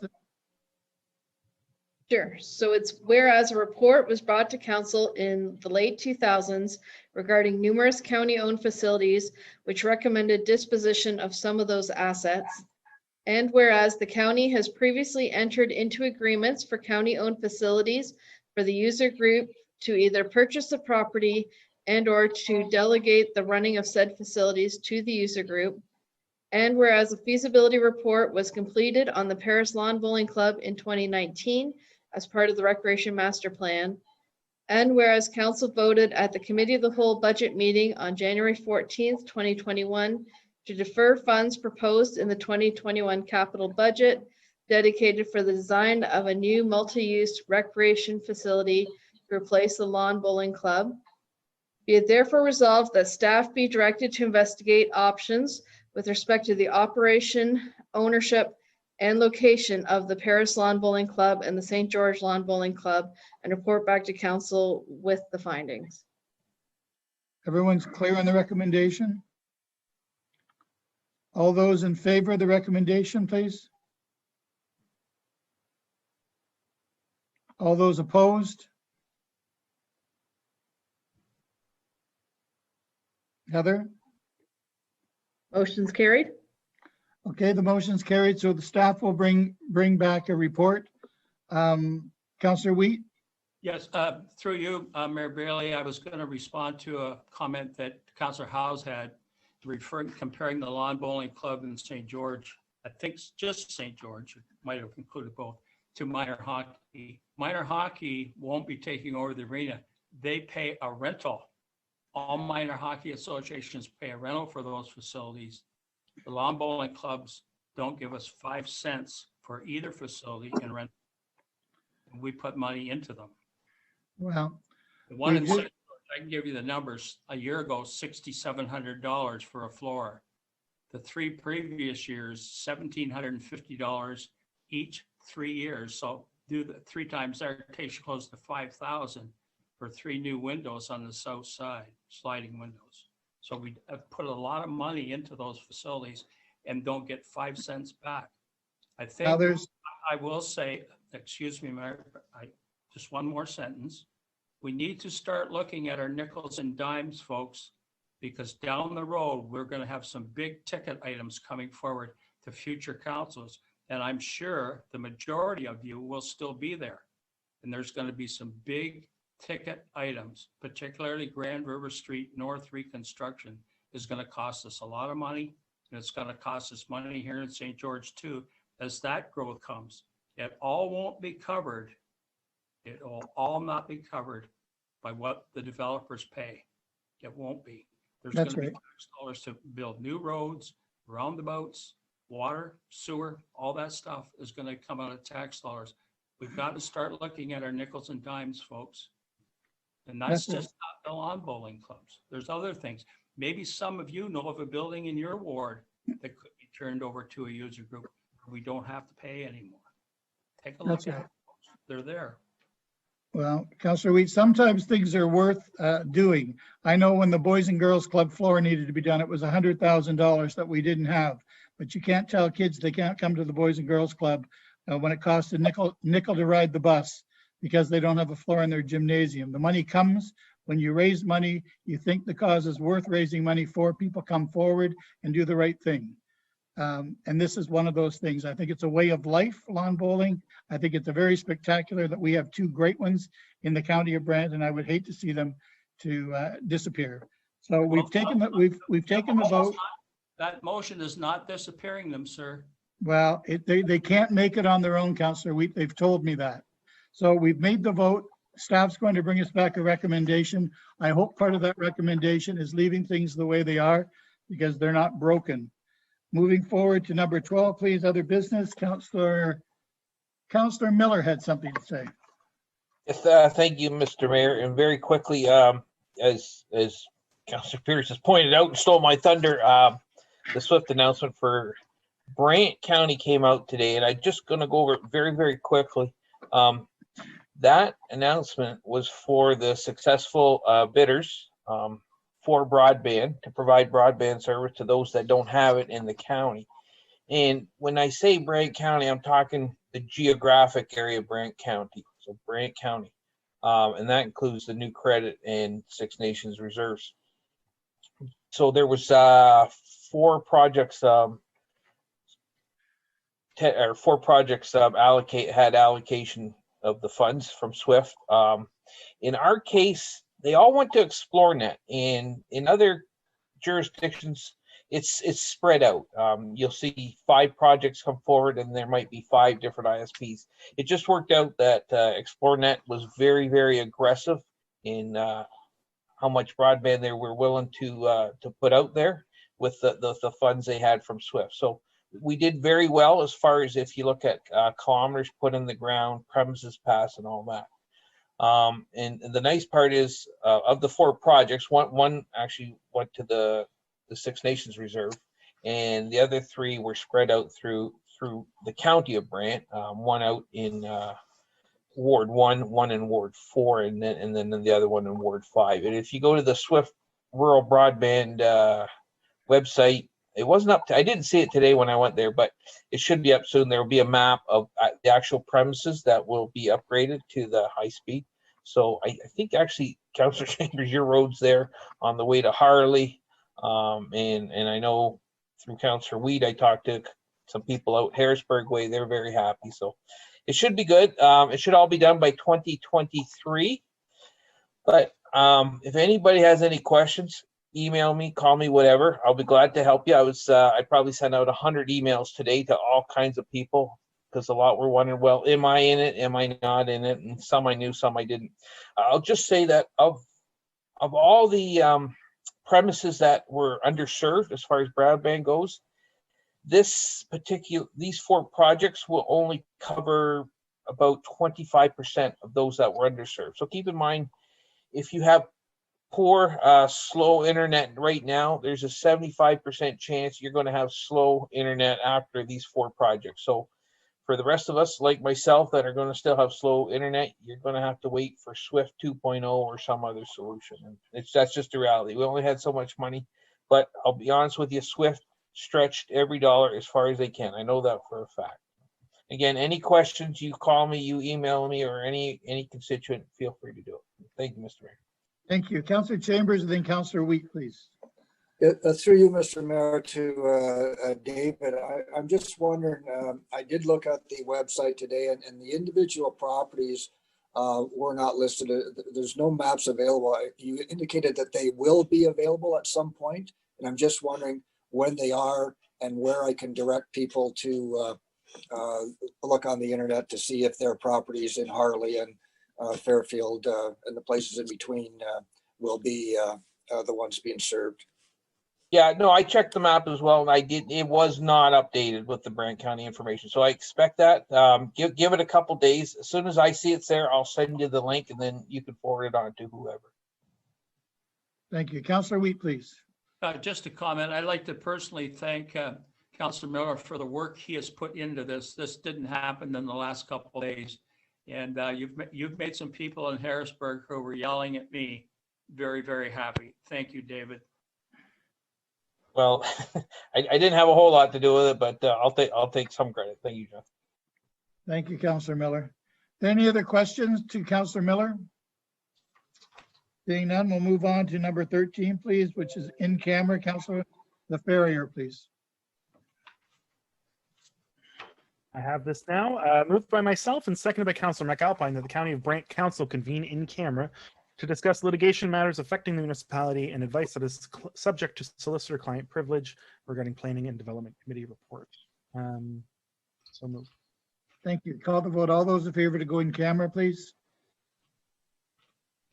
Speaker 12: Sure. So it's whereas a report was brought to council in the late 2000s regarding numerous county-owned facilities which recommended disposition of some of those assets. And whereas the county has previously entered into agreements for county-owned facilities for the user group to either purchase the property and or to delegate the running of said facilities to the user group. And whereas a feasibility report was completed on the Paris Lawn Bowling Club in 2019 as part of the Recreation Master Plan. And whereas council voted at the Committee of the Whole budget meeting on January 14th, 2021 to defer funds proposed in the 2021 capital budget dedicated for the design of a new multi-use recreation facility to replace the Lawn Bowling Club. Be it therefore resolved that staff be directed to investigate options with respect to the operation, ownership, and location of the Paris Lawn Bowling Club and the St. George Lawn Bowling Club, and report back to council with the findings.
Speaker 1: Everyone's clear on the recommendation? All those in favor of the recommendation, please? All those opposed? Heather?
Speaker 12: Motion's carried.
Speaker 1: Okay, the motion's carried, so the staff will bring back a report. Councillor Wheat?
Speaker 18: Yes, through you, Mayor Bailey, I was going to respond to a comment that Councillor Howes had comparing the Lawn Bowling Club in St. George, I think just St. George, it might have included both, to minor hockey. Minor hockey won't be taking over the arena. They pay a rental. All minor hockey associations pay a rental for those facilities. The lawn bowling clubs don't give us 5 cents for either facility in rent. and we put money into them.
Speaker 1: Well,
Speaker 18: The one
Speaker 1: we
Speaker 18: in
Speaker 1: did-
Speaker 18: St. George, I can give you the numbers. A year ago, $6,700 for a floor. The 3 previous years, $1,750 each 3 years. So do the 3 times there, it takes you close to 5,000 for 3 new windows on the south side, sliding windows. So we have put a lot of money into those facilities and don't get 5 cents back. I
Speaker 1: Now
Speaker 18: think
Speaker 1: there's,
Speaker 18: I will say, excuse me, Mayor, just one more sentence. We need to start looking at our nickels and dimes, folks, because down the road, we're going to have some big ticket items coming forward to future councils. And I'm sure the majority of you will still be there. And there's going to be some big ticket items, particularly Grand River Street North reconstruction is going to cost us a lot of money. And it's going to cost us money here in St. George too, as that growth comes. It all won't be covered. It will all not be covered by what the developers pay. It won't be. There's going
Speaker 1: That's
Speaker 18: to be
Speaker 1: right.
Speaker 18: tax dollars to build new roads, roundabouts, water, sewer, all that stuff is going to come out of tax dollars. We've got to start looking at our nickels and dimes, folks. And that's
Speaker 1: That's right.
Speaker 18: just not the lawn bowling clubs. There's other things. Maybe some of you know of a building in your ward that could be turned over to a user group. We don't have to pay anymore. Take a look
Speaker 1: That's
Speaker 18: at
Speaker 1: right.
Speaker 18: it. They're there.
Speaker 1: Well, Councillor Wheat, sometimes things are worth doing. I know when the Boys and Girls Club floor needed to be done, it was $100,000 that we didn't have. But you can't tell kids they can't come to the Boys and Girls Club when it costs a nickel to ride the bus because they don't have a floor in their gymnasium. The money comes when you raise money, you think the cause is worth raising money for, people come forward and do the right thing. And this is one of those things. I think it's a way of life, lawn bowling. I think it's a very spectacular that we have 2 great ones in the county of Brant, and I would hate to see them to disappear. So we've taken the vote.
Speaker 18: That motion is not disappearing them, sir.
Speaker 1: Well, they can't make it on their own, Councillor. They've told me that. So we've made the vote. Staff's going to bring us back a recommendation. I hope part of that recommendation is leaving things the way they are because they're not broken. Moving forward to number 12, please, other business. Councillor Miller had something to say.
Speaker 7: Yes, thank you, Mr. Mayor. And very quickly, as Councillor Pierce has pointed out and stole my thunder, the swift announcement for Brant County came out today, and I'm just going to go over it very, very quickly. That announcement was for the successful bidders for broadband, to provide broadband service to those that don't have it in the county. And when I say Brant County, I'm talking the geographic area of Brant County, so Brant County. And that includes the new credit and Six Nations reserves. So there was 4 projects, had allocation of the funds from SWIFT. In our case, they all went to ExploreNet, and in other jurisdictions, it's spread out. You'll see 5 projects come forward, and there might be 5 different ISPs. It just worked out that ExploreNet was very, very aggressive in how much broadband they were willing to put out there with the funds they had from SWIFT. So we did very well as far as if you look at kilometers put in the ground, premises passed, and all that. And the nice part is of the 4 projects, one actually went to the Six Nations Reserve, and the other 3 were spread out through the county of Brant. One out in Ward 1, one in Ward 4, and then the other one in Ward 5. And if you go to the SWIFT Rural Broadband website, it wasn't up to, I didn't see it today when I went there, but it should be up soon. There will be a map of the actual premises that will be upgraded to the high speed. So I think actually, Councillor Chambers, your road's there on the way to Harley. And I know through Councillor Weed, I talked to some people out Harrisburg way. They're very happy. So it should be good. It should all be done by 2023. But if anybody has any questions, email me, call me, whatever. I'll be glad to help you. I probably sent out 100 emails today to all kinds of people because a lot were wondering, well, am I in it? Am I not in it? And some I knew, some I didn't. I'll just say that of all the premises that were underserved as far as broadband goes, these 4 projects will only cover about 25% of those that were underserved. So keep in mind, if you have poor, slow internet right now, there's a 75% chance you're going to have slow internet after these 4 projects. So for the rest of us, like myself, that are going to still have slow internet, you're going to have to wait for Swift 2.0 or some other solution. And that's just the reality. We only had so much money, but I'll be honest with you, Swift stretched every dollar as far as they can. I know that for a fact. Again, any questions, you call me, you email me, or any constituent, feel free to do it. Thank you, Mr. Mayor.
Speaker 1: Thank you. Councillor Chambers and then Councillor Wheat, please.
Speaker 3: Through you, Mr. Mayor, to David, I'm just wondering, I did look at the website today and the individual properties were not listed. There's no maps available. You indicated that they will be available at some point, and I'm just wondering when they are and where I can direct people to look on the internet to see if their properties in Harley and Fairfield and the places in between will be the ones being served.
Speaker 7: Yeah, no, I checked the map as well, and it was not updated with the Brant County information. So I expect that. Give it a couple days. As soon as I see it's there, I'll send you the link, and then you can forward it on to whoever.
Speaker 1: Thank you. Councillor Wheat, please.
Speaker 18: Just a comment. I'd like to personally thank Councillor Miller for the work he has put into this. This didn't happen in the last couple of days. And you've made some people in Harrisburg who were yelling at me very, very happy. Thank you, David.
Speaker 7: Well, I didn't have a whole lot to do with it, but I'll take some credit. Thank you, Jeff.
Speaker 1: Thank you, Councillor Miller. Any other questions to Councillor Miller? Seeing none, we'll move on to number 13, please, which is in camera. Councillor LaFerrier, please.
Speaker 4: I have this now, moved by myself and seconded by Councillor McAlpine that the County of Brant Council convene in camera to discuss litigation matters affecting the municipality and advice that is subject to solicitor-client privilege regarding Planning and Development Committee report. So moved.
Speaker 1: Thank you. Call the vote. All those in favor to go in camera, please.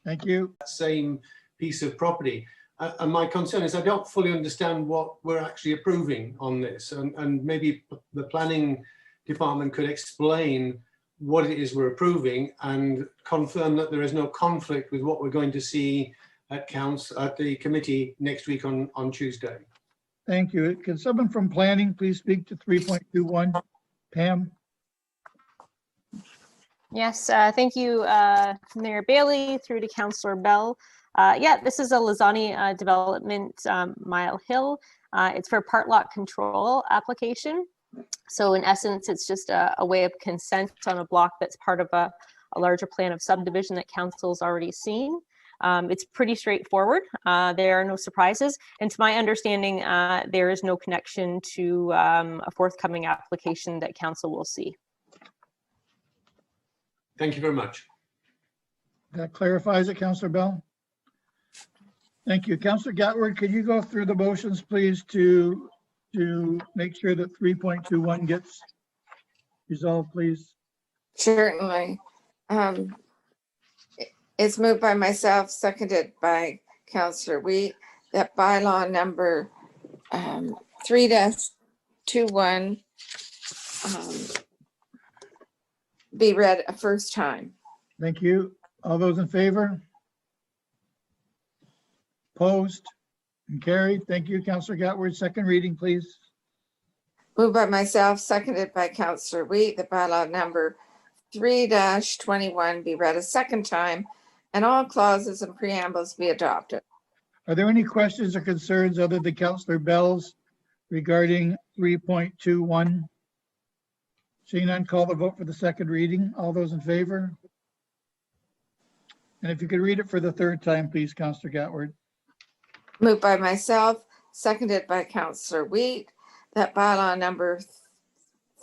Speaker 1: Thank you.
Speaker 6: Same piece of property. And my concern is I don't fully understand what we're actually approving on this. And maybe the planning department could explain what it is we're approving and confirm that there is no conflict with what we're going to see at the committee next week on Tuesday.
Speaker 1: Thank you. Can someone from planning please speak to 3.21? Pam?
Speaker 11: Yes, thank you, Mayor Bailey, through to Councillor Bell. Yeah, this is a Lizani development, Mile Hill. It's for part lot control application. So in essence, it's just a way of consent on a block that's part of a larger plan of subdivision that council's already seen. It's pretty straightforward. There are no surprises. And to my understanding, there is no connection to a forthcoming application that council will see.
Speaker 6: Thank you very much.
Speaker 1: That clarifies it, Councillor Bell. Thank you. Councillor Gatward, could you go through the motions, please, to make sure that 3.21 gets resolved, please?
Speaker 9: Certainly. It's moved by myself, seconded by Councillor Wheat, that bylaw number 3-21 be read a first time.
Speaker 1: Thank you. All those in favor? Opposed and carried. Thank you, Councillor Gatward. Second reading, please.
Speaker 9: Moved by myself, seconded by Councillor Wheat, the bylaw number 3-21 be read a second time and all clauses and preambles be adopted.
Speaker 1: Are there any questions or concerns other than Councillor Bell's regarding 3.21? Seeing none, call the vote for the second reading. All those in favor? And if you could read it for the third time, please, Councillor Gatward.
Speaker 9: Moved by myself, seconded by Councillor Wheat, that bylaw number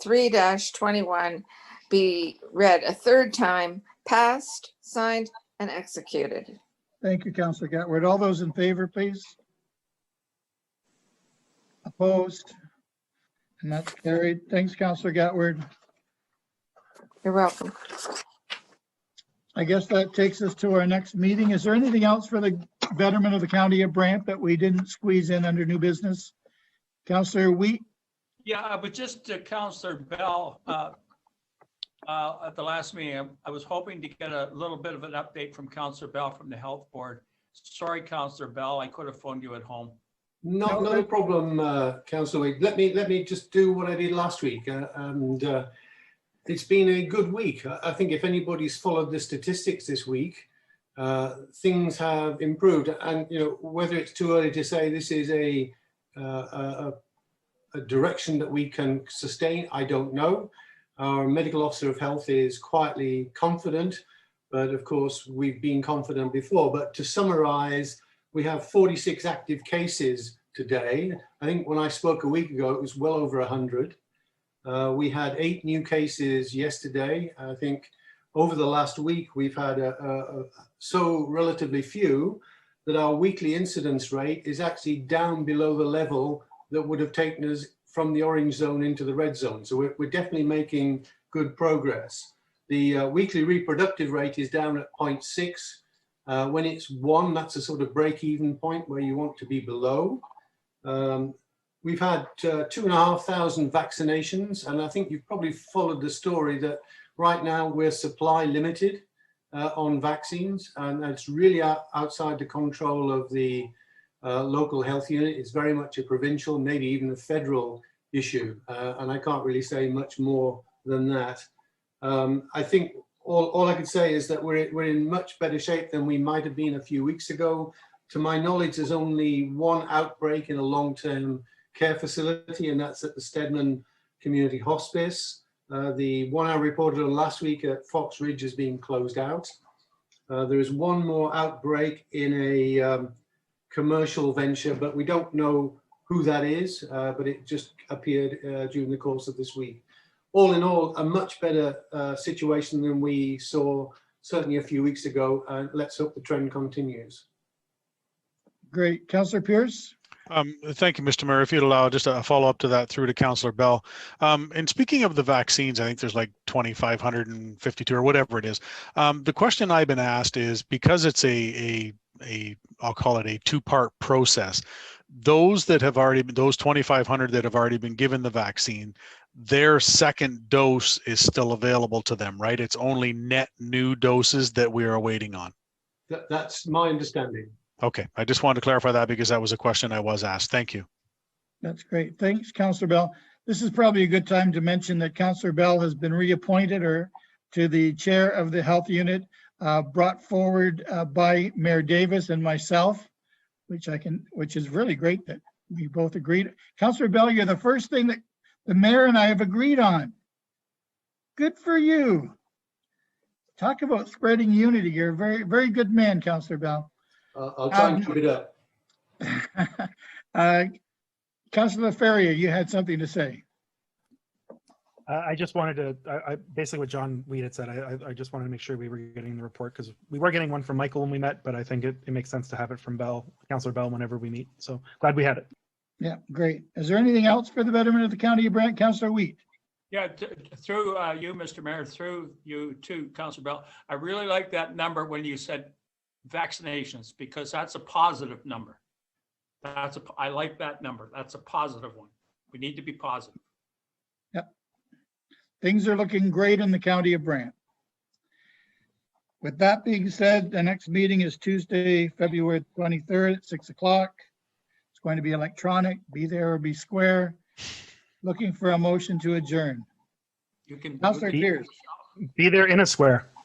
Speaker 9: 3-21 be read a third time, passed, signed, and executed.
Speaker 1: Thank you, Councillor Gatward. All those in favor, please. Opposed? And that's carried. Thanks, Councillor Gatward.
Speaker 9: You're welcome.
Speaker 1: I guess that takes us to our next meeting. Is there anything else for the betterment of the County of Brant that we didn't squeeze in under new business? Councillor Wheat?
Speaker 18: Yeah, but just to Councillor Bell, At the last meeting, I was hoping to get a little bit of an update from Councillor Bell from the Health Board. Sorry, Councillor Bell, I could have phoned you at home.
Speaker 6: Not a problem, Councillor Wade. Let me just do what I did last week, it's been a good week. I think if anybody's followed the statistics this week, things have improved. And whether it's too early to say this is a direction that we can sustain, I don't know. Our medical officer of health is quietly confident, but of course we've been confident before. But to summarize, we have 46 active cases today. I think when I spoke a week ago, it was well over 100. We had 8 new cases yesterday. I think over the last week, we've had so relatively few that our weekly incidence rate is actually down below the level that would have taken us from the orange zone into the red zone. So we're definitely making good progress. The weekly reproductive rate is down at 0.6. When it's 1, that's a sort of break-even point where you want to be below. We've had 2,500 vaccinations, and I think you've probably followed the story that right now we're supply limited on vaccines, and it's really outside the control of the local health unit. It's very much a provincial, maybe even a federal issue, and I can't really say much more than that. I think all I could say is that we're in much better shape than we might have been a few weeks ago. To my knowledge, there's only 1 outbreak in a long-term care facility, and that's at the Stedman Community Hospice. The one I reported on last week at Fox Ridge is being closed out. There is 1 more outbreak in a commercial venture, but we don't know who that is, but it just appeared during the course of this week. All in all, a much better situation than we saw certainly a few weeks ago, and let's hope the trend continues.
Speaker 1: Great. Councillor Pierce?
Speaker 8: Thank you, Mr. Mayor. If you'd allow just a follow up to that through to Councillor Bell. And speaking of the vaccines, I think there's like 2,552 or whatever it is. The question I've been asked is, because it's I'll call it a 2-part process, those that have already been, those 2,500 that have already been given the vaccine, their second dose is still available to them, right? It's only net new doses that we are waiting on.
Speaker 6: That's my understanding.
Speaker 8: Okay, I just wanted to clarify that because that was a question I was asked. Thank you.
Speaker 1: That's great. Thanks, Councillor Bell. This is probably a good time to mention that Councillor Bell has been reappointed to the chair of the health unit, brought forward by Mayor Davis and myself, which is really great that we both agreed. Councillor Bell, you're the first thing that the mayor and I have agreed on. Good for you. Talk about spreading unity. You're a very, very good man, Councillor Bell.
Speaker 6: I'll try and keep it up.
Speaker 1: Councillor Ferrier, you had something to say.
Speaker 4: I just wanted to, basically what John Weed had said, I just wanted to make sure we were getting the report, because we were getting one from Michael when we met, but I think it makes sense to have it from Councillor Bell whenever we meet. So glad we had it.
Speaker 1: Yeah, great. Is there anything else for the betterment of the County of Brant? Councillor Wheat?
Speaker 18: Yeah, through you, Mr. Mayor, through you too, Councillor Bell. I really like that number when you said vaccinations, because that's a positive number. I like that number. That's a positive one. We need to be positive.
Speaker 1: Yep. Things are looking great in the County of Brant. With that being said, the next meeting is Tuesday, February 23rd at 6 o'clock. It's going to be electronic. Be there or be square. Looking for a motion to adjourn.
Speaker 18: You can.
Speaker 1: Councillor Pierce.
Speaker 4: Be there in a square.